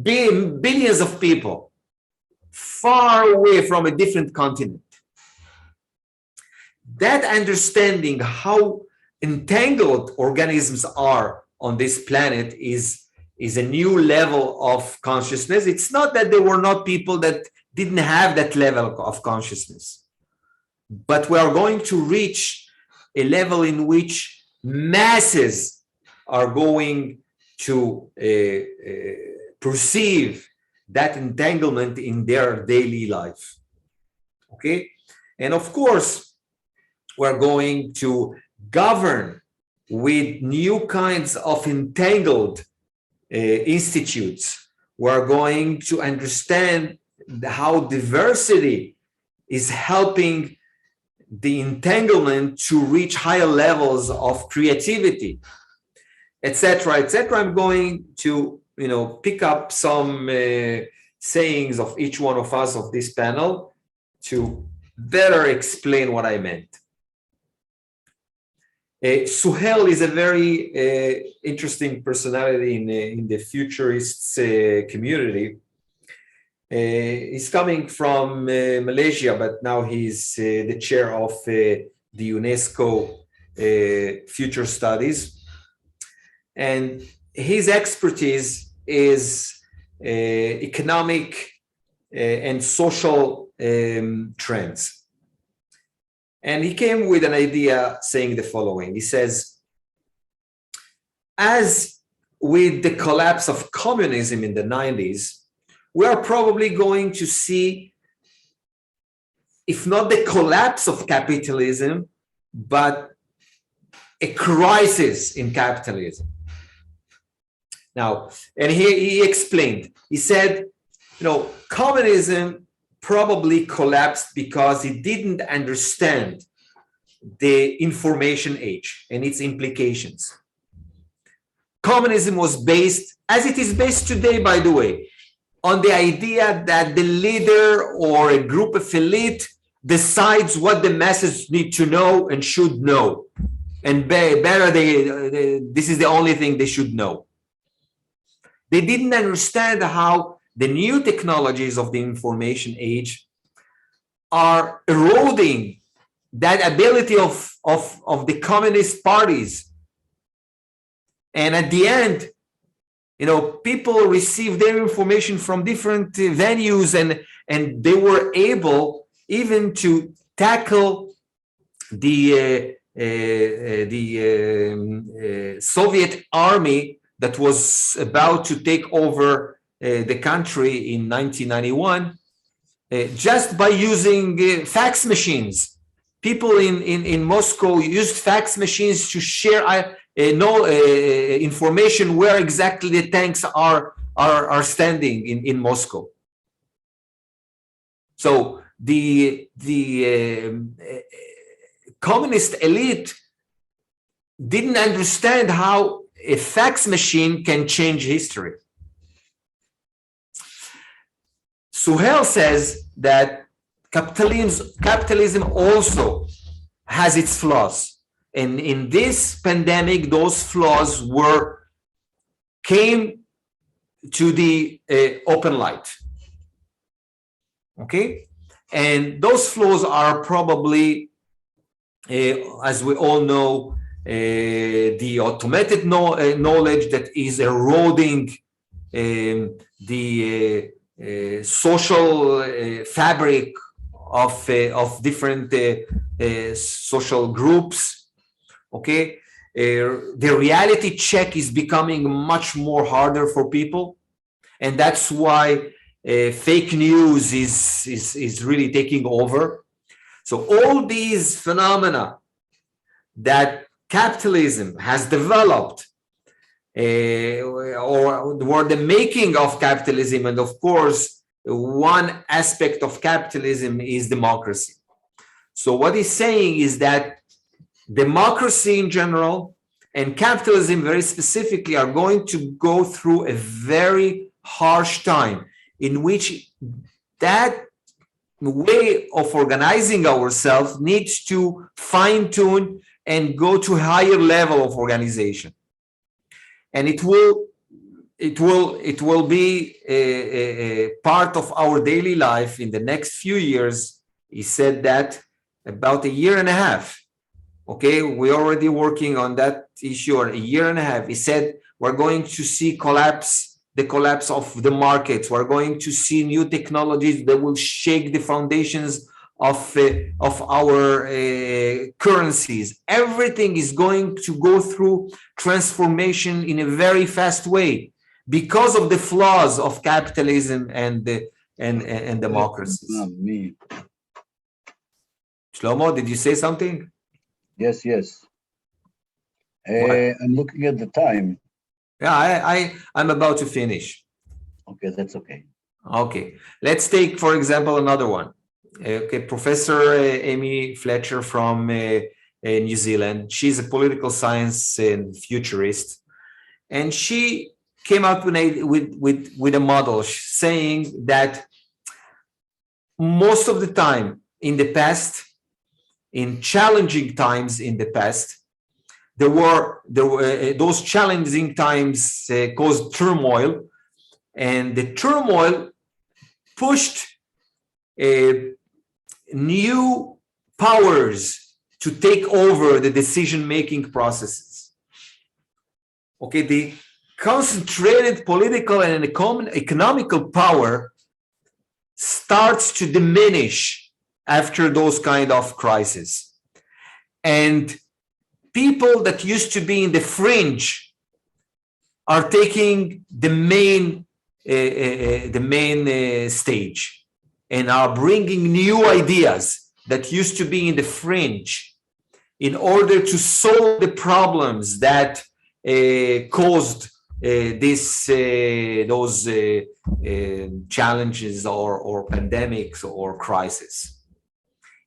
billions of people far away from a different continent. That understanding how entangled organisms are on this planet is a new level of consciousness. It's not that there were not people that didn't have that level of consciousness, but we are going to reach a level in which masses are going to perceive that entanglement in their daily life. Okay, and of course, we're going to govern with new kinds of entangled institutes. We're going to understand how diversity is helping the entanglement to reach higher levels of creativity, etc., etc. I'm going to, pick up some sayings of each one of us of this panel to better explain what I meant. Suhail is a very interesting personality in the futurists community. He's coming from Malaysia, but now he's the chair of the UNESCO Future Studies. And his expertise is economic and social trends. And he came with an idea saying the following. He says, as with the collapse of communism in the 90s, we are probably going to see, if not the collapse of capitalism, but a crisis in capitalism. Now, and he explained, he said, communism probably collapsed because it didn't understand the information age and its implications. Communism was based, as it is based today, by the way, on the idea that the leader or a group of elite decides what the masses need to know and should know. And better, this is the only thing they should know. They didn't understand how the new technologies of the information age are eroding that ability of the communist parties. And at the end, people receive their information from different venues, and they were able even to tackle the Soviet army that was about to take over the country in 1991, just by using fax machines. People in Moscow used fax machines to share information where exactly the tanks are standing in Moscow. So the communist elite didn't understand how a fax machine can change history. Suhail says that capitalism also has its flaws. And in this pandemic, those flaws came to the open light. Okay? And those flaws are probably, as we all know, the automated knowledge that is eroding the social fabric of different social groups. Okay, the reality check is becoming much more harder for people, and that's why fake news is really taking over. So all these phenomena that capitalism has developed, or the making of capitalism, and of course, one aspect of capitalism is democracy. So what he's saying is that democracy in general and capitalism very specifically are going to go through a very harsh time in which that way of organizing ourselves needs to fine-tune and go to a higher level of organization. And it will be a part of our daily life in the next few years. He said that about a year and a half. Okay, we're already working on that issue for a year and a half. He said we're going to see the collapse of the markets. We're going to see new technologies that will shake the foundations of our currencies. Everything is going to go through transformation in a very fast way because of the flaws of capitalism and democracies. Shlomo, did you say something? Yes. I'm looking at the time. Yeah, I'm about to finish. Okay, that's okay. Okay, let's take, for example, another one. Okay, Professor Amy Fletcher from New Zealand. She's a political science futurist, and she came up with a model saying that most of the time in the past, in challenging times in the past, there were those challenging times caused turmoil, and the turmoil pushed new powers to take over the decision-making processes. Okay, the concentrated political and economical power starts to diminish after those kind of crises. And people that used to be in the fringe are taking the main stage and are bringing new ideas that used to be in the fringe in order to solve the problems that caused those challenges or pandemics or crisis.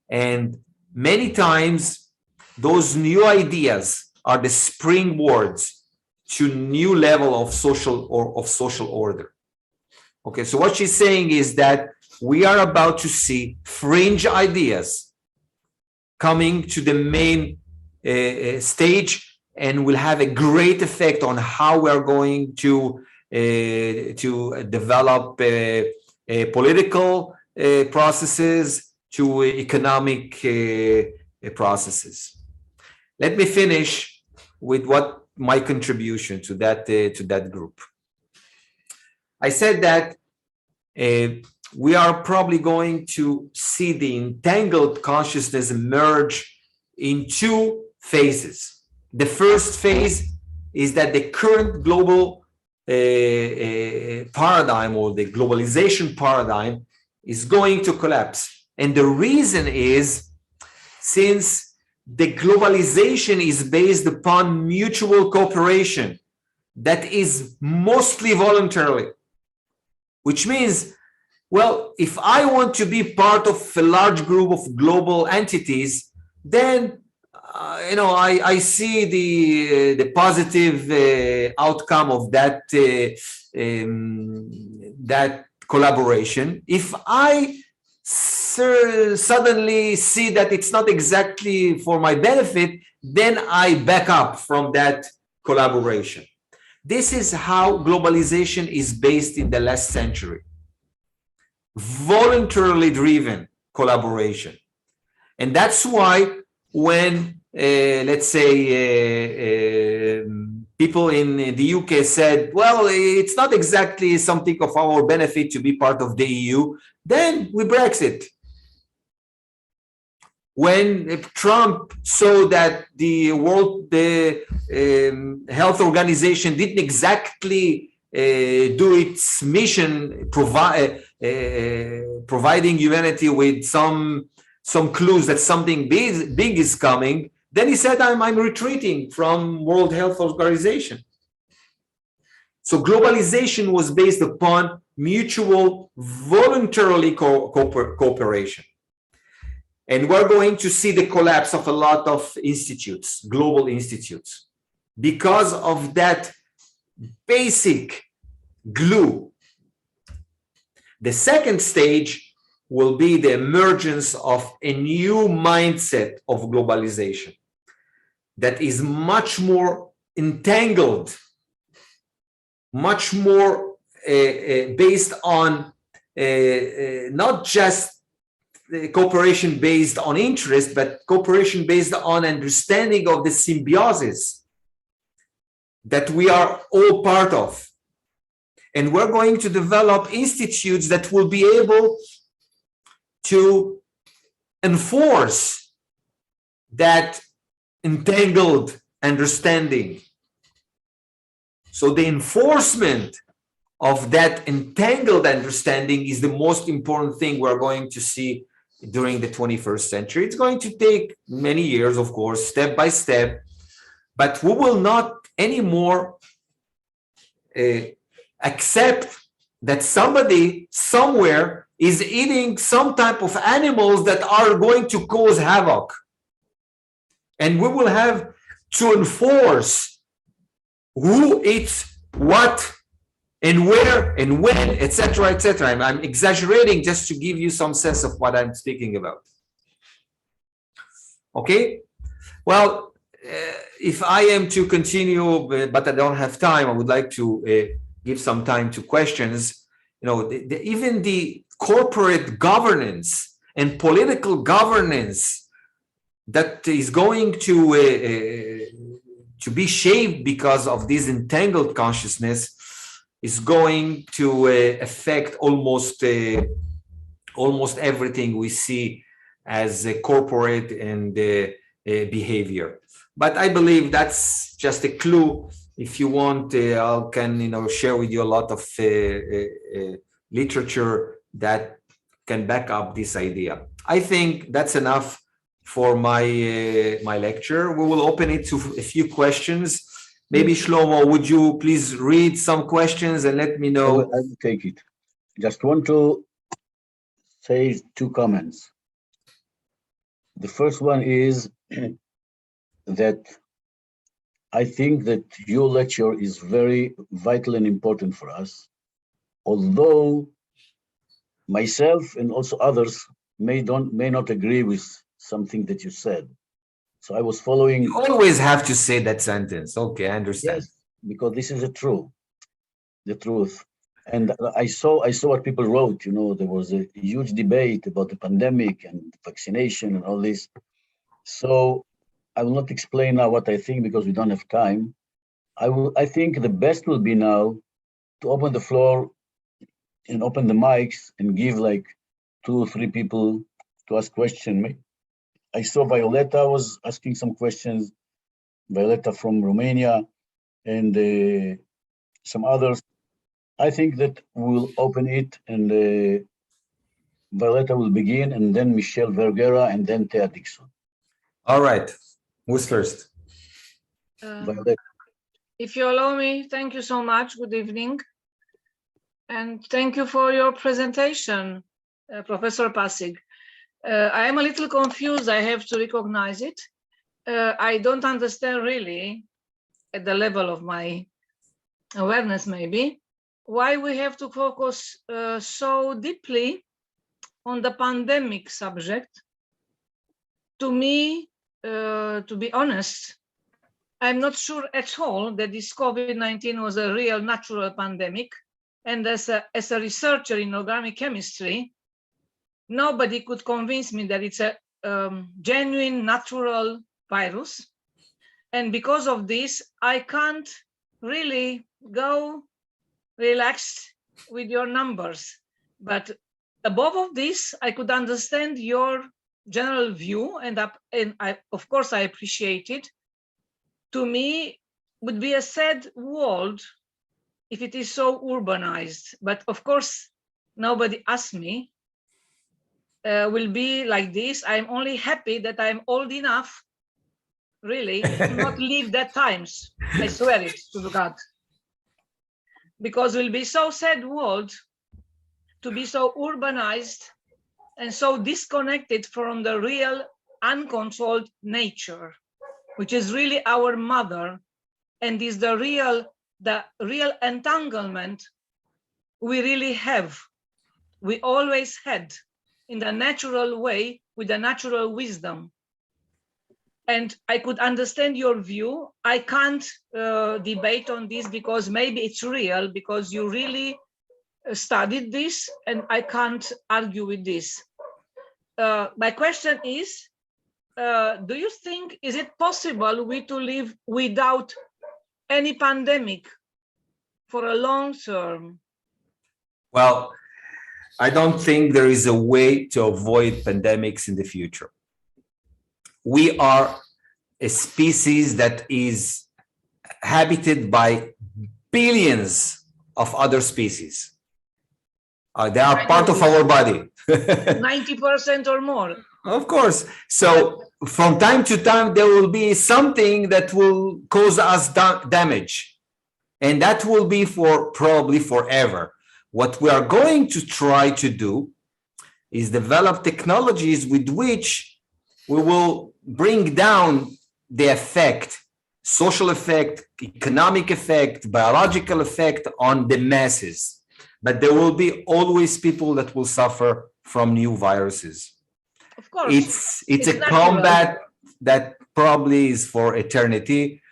And many times those new ideas are the springboards to new level of social order. Okay, so what she's saying is that we are about to see fringe ideas coming to the main stage, and will have a great effect on how we are going to develop political processes to economic processes. Let me finish with what my contribution to that group. I said that we are probably going to see the entangled consciousness emerge in two phases. The first phase is that the current global paradigm, or the globalization paradigm, is going to collapse. And the reason is, since the globalization is based upon mutual cooperation that is mostly voluntarily, which means, well, if I want to be part of a large group of global entities, then I see the positive outcome of that that collaboration. If I suddenly see that it's not exactly for my benefit, then I back up from that collaboration. This is how globalization is based in the last century. Voluntarily driven collaboration. And that's why when, let's say, people in the UK said, well, it's not exactly something of our benefit to be part of the EU, then we Brexit. When Trump saw that the World Health Organization didn't exactly do its mission, providing humanity with some clues that something big is coming, then he said, I'm retreating from World Health Organization. So globalization was based upon mutual, voluntarily cooperation. And we're going to see the collapse of a lot of institutes, global institutes, because of that basic glue. The second stage will be the emergence of a new mindset of globalization that is much more entangled, much more based on not just cooperation based on interest, but cooperation based on understanding of the symbiosis that we are all part of. And we're going to develop institutes that will be able to enforce that entangled understanding. So the enforcement of that entangled understanding is the most important thing we're going to see during the 21st century. It's going to take many years, of course, step by step, but we will not anymore accept that somebody somewhere is eating some type of animals that are going to cause havoc. And we will have to enforce who eats what and where and when, etc., etc. I'm exaggerating just to give you some sense of what I'm speaking about. Okay? Well, if I am to continue, but I don't have time, I would like to give some time to questions. Even the corporate governance and political governance that is going to be shaped because of this entangled consciousness is going to affect almost everything we see as a corporate and behavior. But I believe that's just a clue. If you want, I can share with you a lot of literature that can back up this idea. I think that's enough for my lecture. We will open it to a few questions. Maybe Shlomo, would you please read some questions and let me know? I will take it. Just want to say 2 comments. The first one is that I think that your lecture is very vital and important for us, although myself and also others may not agree with something that you said. So I was following. You always have to say that sentence. Okay, I understand. Yes, because this is the truth. And I saw what people wrote. There was a huge debate about the pandemic and vaccination and all this. So I will not explain now what I think because we don't have time. I think the best will be now to open the floor and open the mics and give like 2 or 3 people to ask questions. I saw Violetta was asking some questions, Violetta from Romania, and some others. I think that we'll open it and Violetta will begin, and then Michelle Vergara, and then Thea Dixon. All right. Who's first? Violetta. If you allow me, thank you so much. Good evening. And thank you for your presentation, Professor Pasig. I am a little confused. I have to recognize it. I don't understand really, at the level of my awareness maybe, why we have to focus so deeply on the pandemic subject. To me, to be honest, I'm not sure at all that this COVID-19 was a real natural pandemic. And as a researcher in organic chemistry, nobody could convince me that it's a genuine natural virus. And because of this, I can't really go relaxed with your numbers. But above of this, I could understand your general view, and of course I appreciate it. To me, would be a sad world if it is so urbanized. But of course, nobody asked me. Will be like this. I'm only happy that I'm old enough, really, to not live that times. I swear it to God. Because it will be so sad world to be so urbanized and so disconnected from the real uncontrolled nature, which is really our mother, and is the real entanglement we really have. We always had in the natural way with the natural wisdom. And I could understand your view. I can't debate on this because maybe it's real, because you really studied this, and I can't argue with this. My question is, do you think, is it possible to live without any pandemic for a long term? Well, I don't think there is a way to avoid pandemics in the future. We are a species that is habited by billions of other species. They are part of our body. 90% or more. Of course. So from time to time, there will be something that will cause us damage. And that will be for probably forever. What we are going to try to do is develop technologies with which we will bring down the effect, social effect, economic effect, biological effect on the masses. But there will be always people that will suffer from new viruses. Of course. It's a combat that probably is for eternity.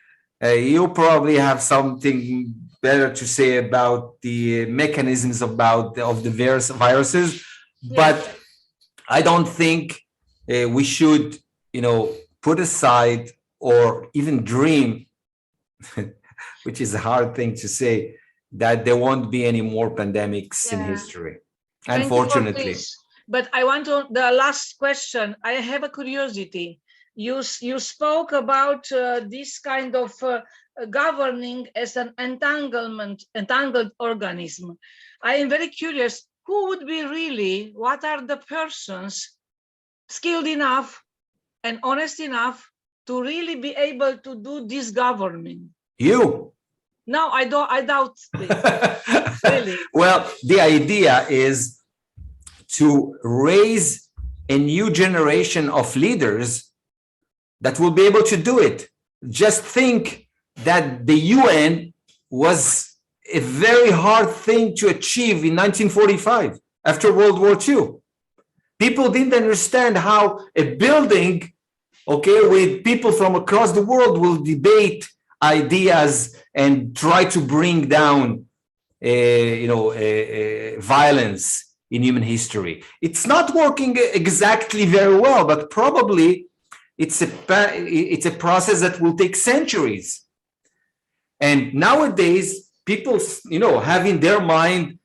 You probably have something better to say about the mechanisms of the various viruses, but I don't think we should, put aside or even dream, which is a hard thing to say, that there won't be any more pandemics in history, unfortunately. But I want the last question. I have a curiosity. you spoke about this kind of governing as an entangled organism. I am very curious, who would be really, what are the persons skilled enough and honest enough to really be able to do this governing? You. No, I doubt this. Really. Well, the idea is to raise a new generation of leaders that will be able to do it. Just think that the UN was a very hard thing to achieve in 1945 after World War II. People didn't understand how a building, okay, with people from across the world will debate ideas and try to bring down, violence in human history. It's not working exactly very well, but probably it's a process that will take centuries. And nowadays, people, have in their mind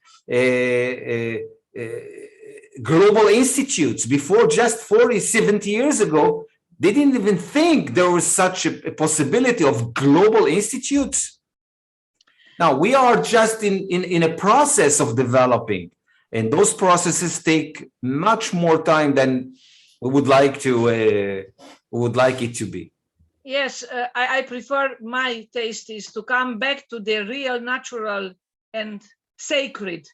global institutes. Before, just 40, 70 years ago, they didn't even think there was such a possibility of global institutes. Now, we are just in a process of developing, and those processes take much more time than we would like it to be. Yes, I prefer, my taste is to come back to the real, natural, and sacred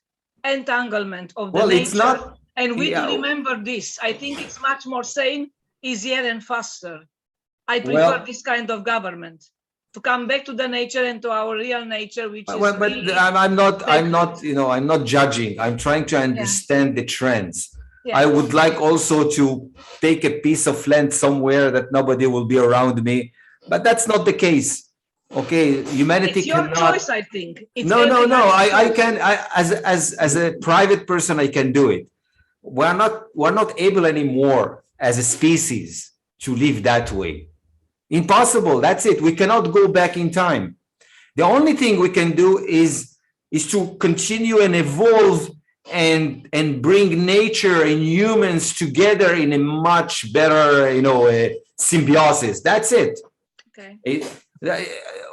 entanglement of the nature. It's not, and we remember this. I think it's much more sane, easier, and faster. I prefer this kind of government, to come back to the nature and to our real nature, which is really I'm not judging. I'm trying to understand the trends. Yeah. I would like also to take a piece of land somewhere that nobody will be around me, but that's not the case. Okay, humanity it's your cannot. Choice, I think. It's no. I can. As a private person, I can do it. We're not able anymore as a species to live that way. Impossible. That's it. We cannot go back in time. The only thing we can do is to continue and evolve and bring nature and humans together in a much better, symbiosis. That's it. Okay.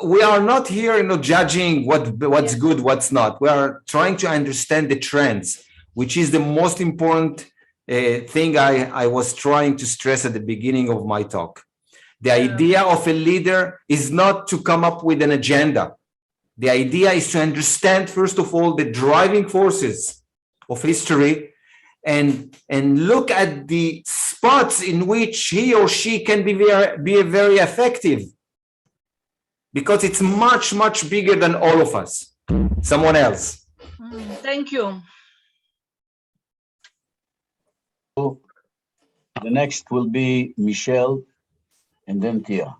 We are not here, judging what's good, what's not. We are trying to understand the trends, which is the most important thing I was trying to stress at the beginning of my talk. The idea of a leader is not to come up with an agenda. The idea is to understand, first of all, the driving forces of history and look at the spots in which he or she can be very effective. Because it's much, much bigger than all of us. Someone else. Thank you. The next will be Michelle and then Tia.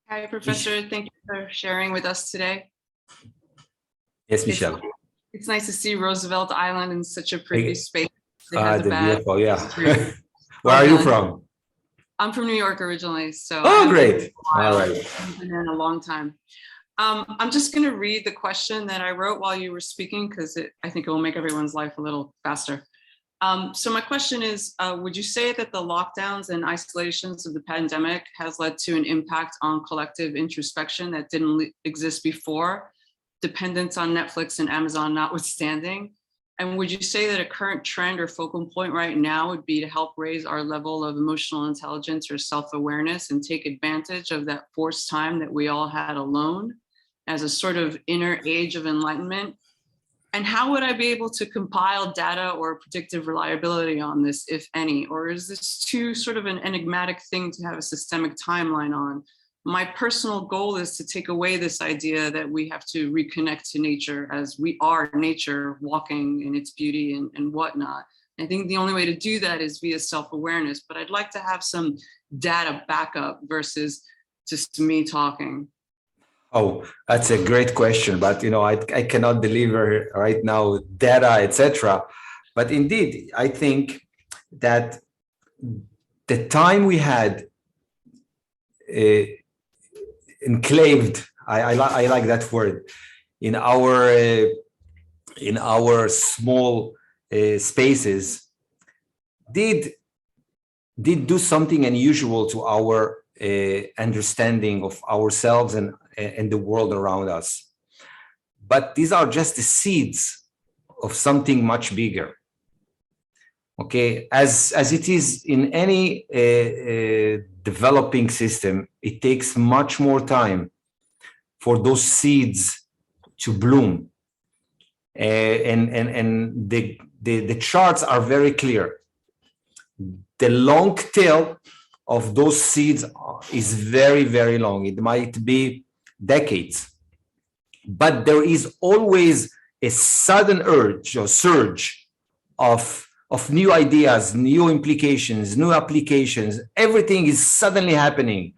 Hi, Professor. Thank you for sharing with us today. Yes, Michelle. It's nice to see Roosevelt Island in such a pretty space. Beautiful, yeah. Where are you from? I'm from New York originally, so. Oh, great. All right. I've been in a long time. I'm just going to read the question that I wrote while you were speaking, because I think it will make everyone's life a little faster. So my question is, would you say that the lockdowns and isolations of the pandemic has led to an impact on collective introspection that didn't exist before, dependence on Netflix and Amazon notwithstanding? And would you say that a current trend or focal point right now would be to help raise our level of emotional intelligence or self-awareness and take advantage of that forced time that we all had alone as a sort of inner age of enlightenment? And how would I be able to compile data or predictive reliability on this, if any? Or is this too sort of an enigmatic thing to have a systemic timeline on? My personal goal is to take away this idea that we have to reconnect to nature as we are nature, walking in its beauty and whatnot. I think the only way to do that is via self-awareness, but I'd like to have some data backup versus just me talking. Oh, that's a great question, but I cannot deliver right now data, etc. But indeed, I think that the time we had enclaved, I like that word, in our small spaces, did did do something unusual to our understanding of ourselves and the world around us. But these are just the seeds of something much bigger. Okay, as it is in any developing system, it takes much more time for those seeds to bloom. And the charts are very clear. The long tail of those seeds is very, very long. It might be decades. But there is always a sudden urge or surge of new ideas, new implications, new applications. Everything is suddenly happening.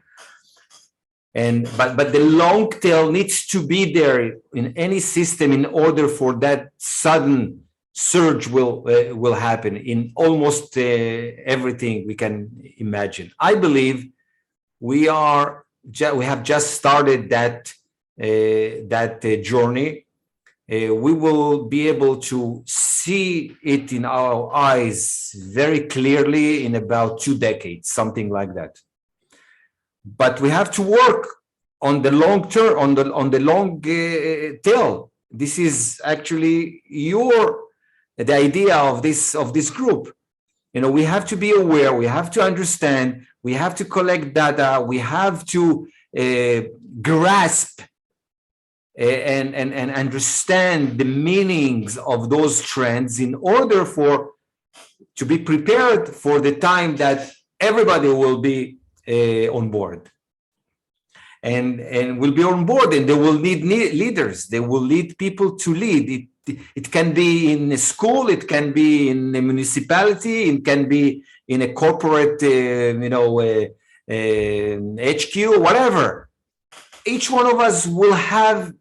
But the long tail needs to be there in any system in order for that sudden surge will happen in almost everything we can imagine. I believe we have just started that journey. We will be able to see it in our eyes very clearly in about 2 decades, something like that. But we have to work on the long term, on the long tail. This is actually the idea of this group. You know, we have to be aware, we have to understand, we have to collect data, we have to grasp and understand the meanings of those trends in order to be prepared for the time that everybody will be on board. And will be on board, and they will need leaders. They will need people to lead. It can be in a school, it can be in a municipality, it can be in a corporate, HQ, whatever. Each one of us will have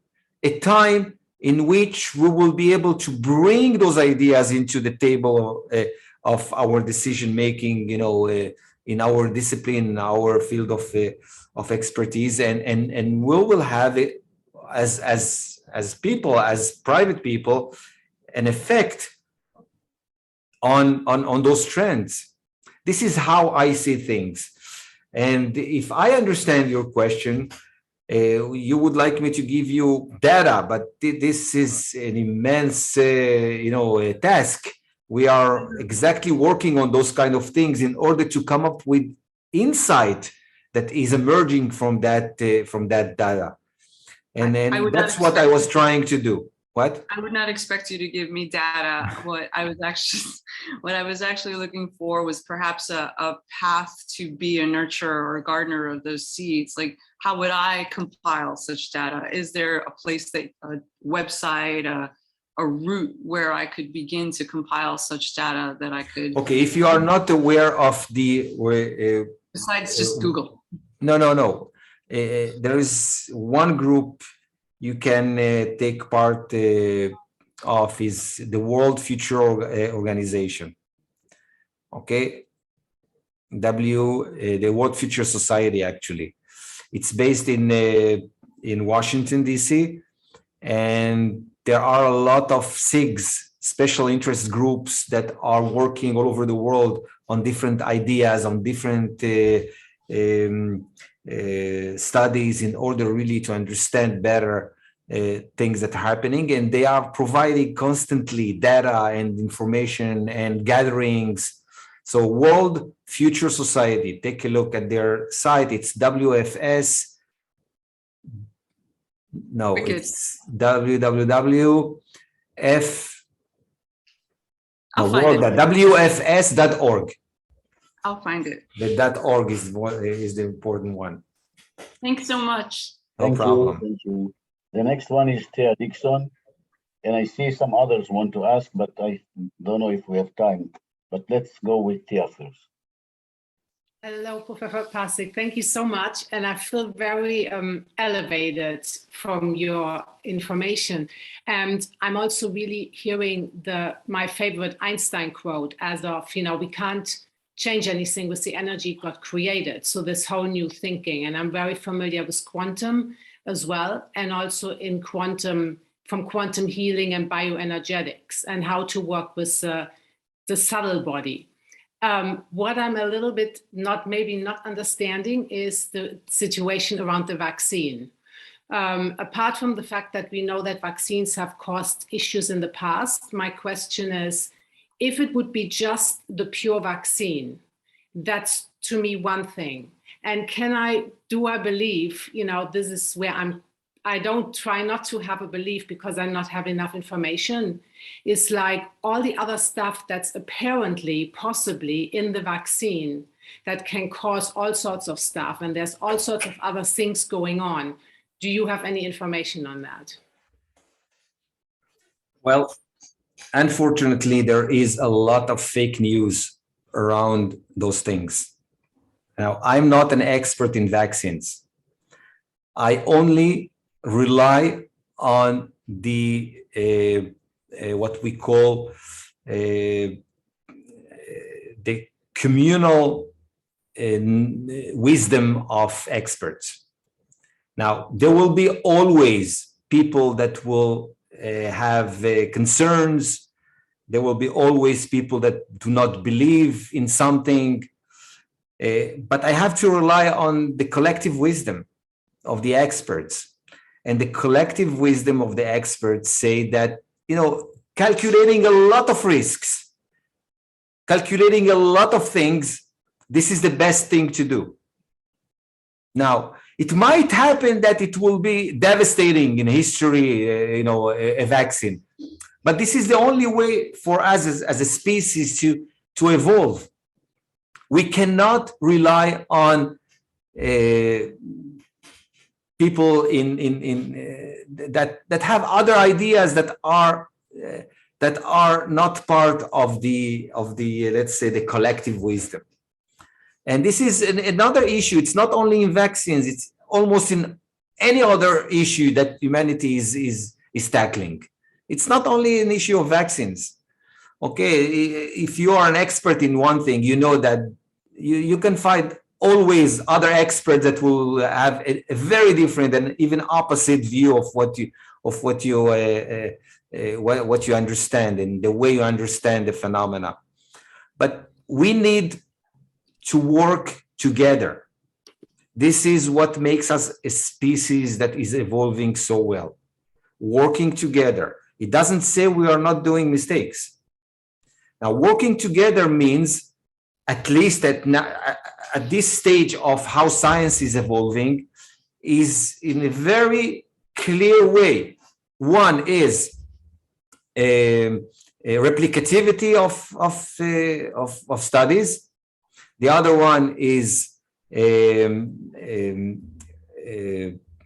a time in which we will be able to bring those ideas into the table of our decision making, in our discipline, in our field of expertise, and we will have it as people, as private people, an effect on those trends. This is how I see things. And if I understand your question, you would like me to give you data, but this is an immense, task. We are exactly working on those kind of things in order to come up with insight that is emerging from that data. And then that's what I was trying to do. What? I would not expect you to give me data. What I was actually looking for was perhaps a path to be a nurturer or a gardener of those seeds. Like, how would I compile such data? Is there a place a website, a route where I could begin to compile such data that I could? Okay, if you are not aware of besides just Google. No. There is one group you can take part of, is the World Future Organization. Okay, the World Future Society, actually. It's based in Washington, D.C., and there are a lot of SIGs, special interest groups, that are working all over the world on different ideas, on different studies, in order really to understand better things that are happening. And they are providing constantly data and information and gatherings. So World Future Society, take a look at their site. It's WFS. No, it's WFS.org. I'll find it. The .org is the important one. Thanks so much. No problem. Thank you. The next one is Thea Dixon, and I see some others want to ask, but I don't know if we have time. But let's go with Thea first. Hello, Professor Pasik. Thank you so much. And I feel very elevated from your information. And I'm also really hearing my favorite Einstein quote as of, we can't change anything with the energy God created. So this whole new thinking. And I'm very familiar with quantum as well, and also in quantum healing and bioenergetics, and how to work with the subtle body. What I'm a little bit maybe not understanding is the situation around the vaccine. Apart from the fact that we know that vaccines have caused issues in the past, my question is, if it would be just the pure vaccine, that's to me one thing. And do I believe, this is where I don't try not to have a belief because I not have enough information. It's like all the other stuff that's apparently, possibly in the vaccine that can cause all sorts of stuff. And there's all sorts of other things going on. Do you have any information on that? Well, unfortunately, there is a lot of fake news around those things. Now, I'm not an expert in vaccines. I only rely on the what we call the communal wisdom of experts. Now, there will be always people that will have concerns. There will be always people that do not believe in something. But I have to rely on the collective wisdom of the experts. And the collective wisdom of the experts say that, calculating a lot of risks, calculating a lot of things, this is the best thing to do. Now, it might happen that it will be devastating in history, a vaccine. But this is the only way for us as a species to evolve. We cannot rely on people that have other ideas that are not part of the let's say the collective wisdom. And this is another issue. It's not only in vaccines, it's almost in any other issue that humanity is tackling. It's not only an issue of vaccines. Okay, if you are an expert in one thing, you know that you can find always other experts that will have a very different and even opposite view of what you understand and the way you understand the phenomena. But we need to work together. This is what makes us a species that is evolving so well. Working together. It doesn't say we are not doing mistakes. Now, working together means, at least at this stage of how science is evolving, is in a very clear way. One is a replicativity of studies. The other one is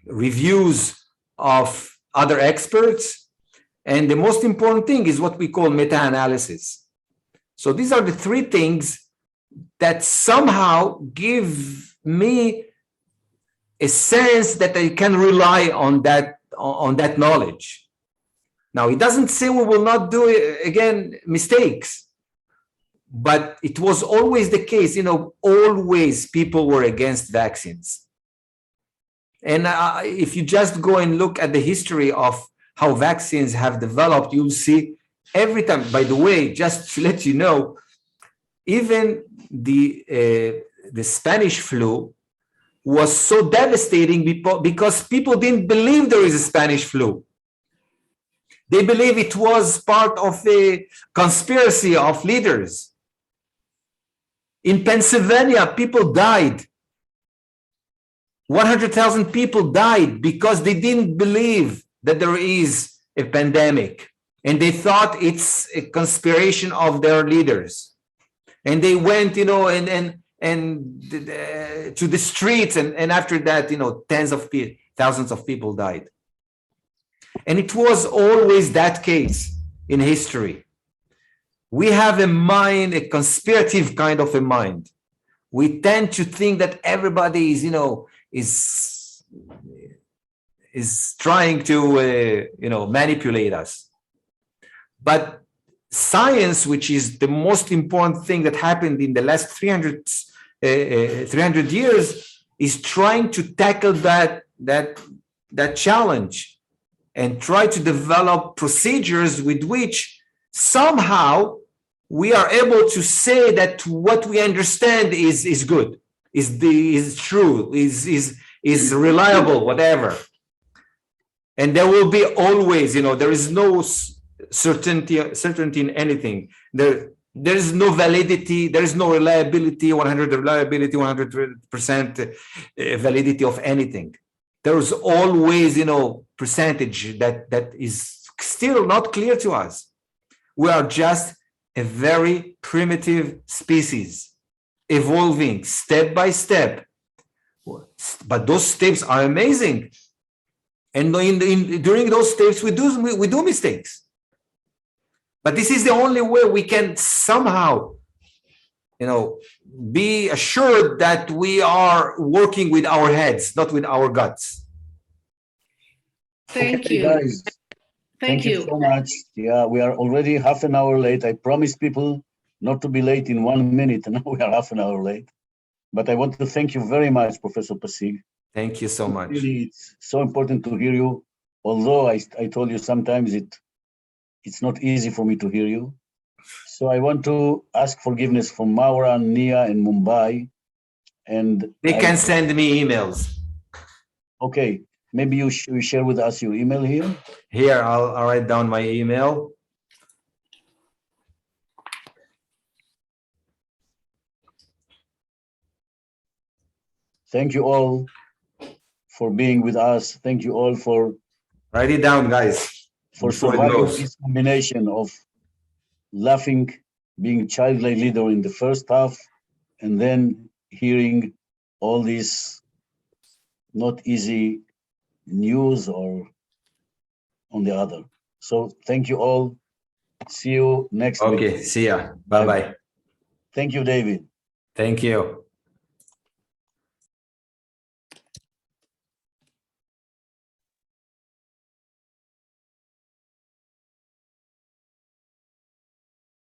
reviews of other experts. And the most important thing is what we call meta-analysis. So these are the three things that somehow give me a sense that I can rely on that knowledge. Now, it doesn't say we will not do, again, mistakes. But it was always the case, always people were against vaccines. And if you just go and look at the history of how vaccines have developed, you'll see every time, by the way, just to let you know, even the Spanish flu was so devastating because people didn't believe there is a Spanish flu. They believe it was part of a conspiracy of leaders. In Pennsylvania, people died. 100,000 people died because they didn't believe that there is a pandemic. And they thought it's a conspiration of their leaders. And they went, to the streets. And after that, thousands of people died. And it was always that case in history. We have a mind, a conspirative kind of a mind. We tend to think that everybody is trying to, manipulate us. But science, which is the most important thing that happened in the last 300 years, is trying to tackle that challenge and try to develop procedures with which somehow we are able to say that what we understand is good, is true, is reliable, whatever. And there will be always, there is no certainty in anything. There is no validity, there is no reliability, 100% reliability, 100% validity of anything. There is always, percentage that is still not clear to us. We are just a very primitive species, evolving step by step. But those steps are amazing. And during those steps, we do mistakes. But this is the only way we can somehow, be assured that we are working with our heads, not with our guts. Thank Okay, you. guys. Thank you. So much. Yeah, we are already half an hour late. I promised people not to be late in 1 minute, and now we are half an hour late. But I want to thank you very much, Professor Pasig. Thank you so much. Really, it's so important to hear you. Although I told you sometimes it's not easy for me to hear you. So I want to ask forgiveness from Maura, Nia, and Mumbai. And They can send me emails. Okay, maybe you share with us your email here. Here, I'll write down my email. Thank you all for being with us. Thank you all for Write it down, guys. for before it surviving goes. this combination of laughing, being childlike leader in the first half, and then hearing all this not easy news or on the other. So thank you all. See you next week. Okay, see ya. Bye-bye. Thank you, David. Thank you.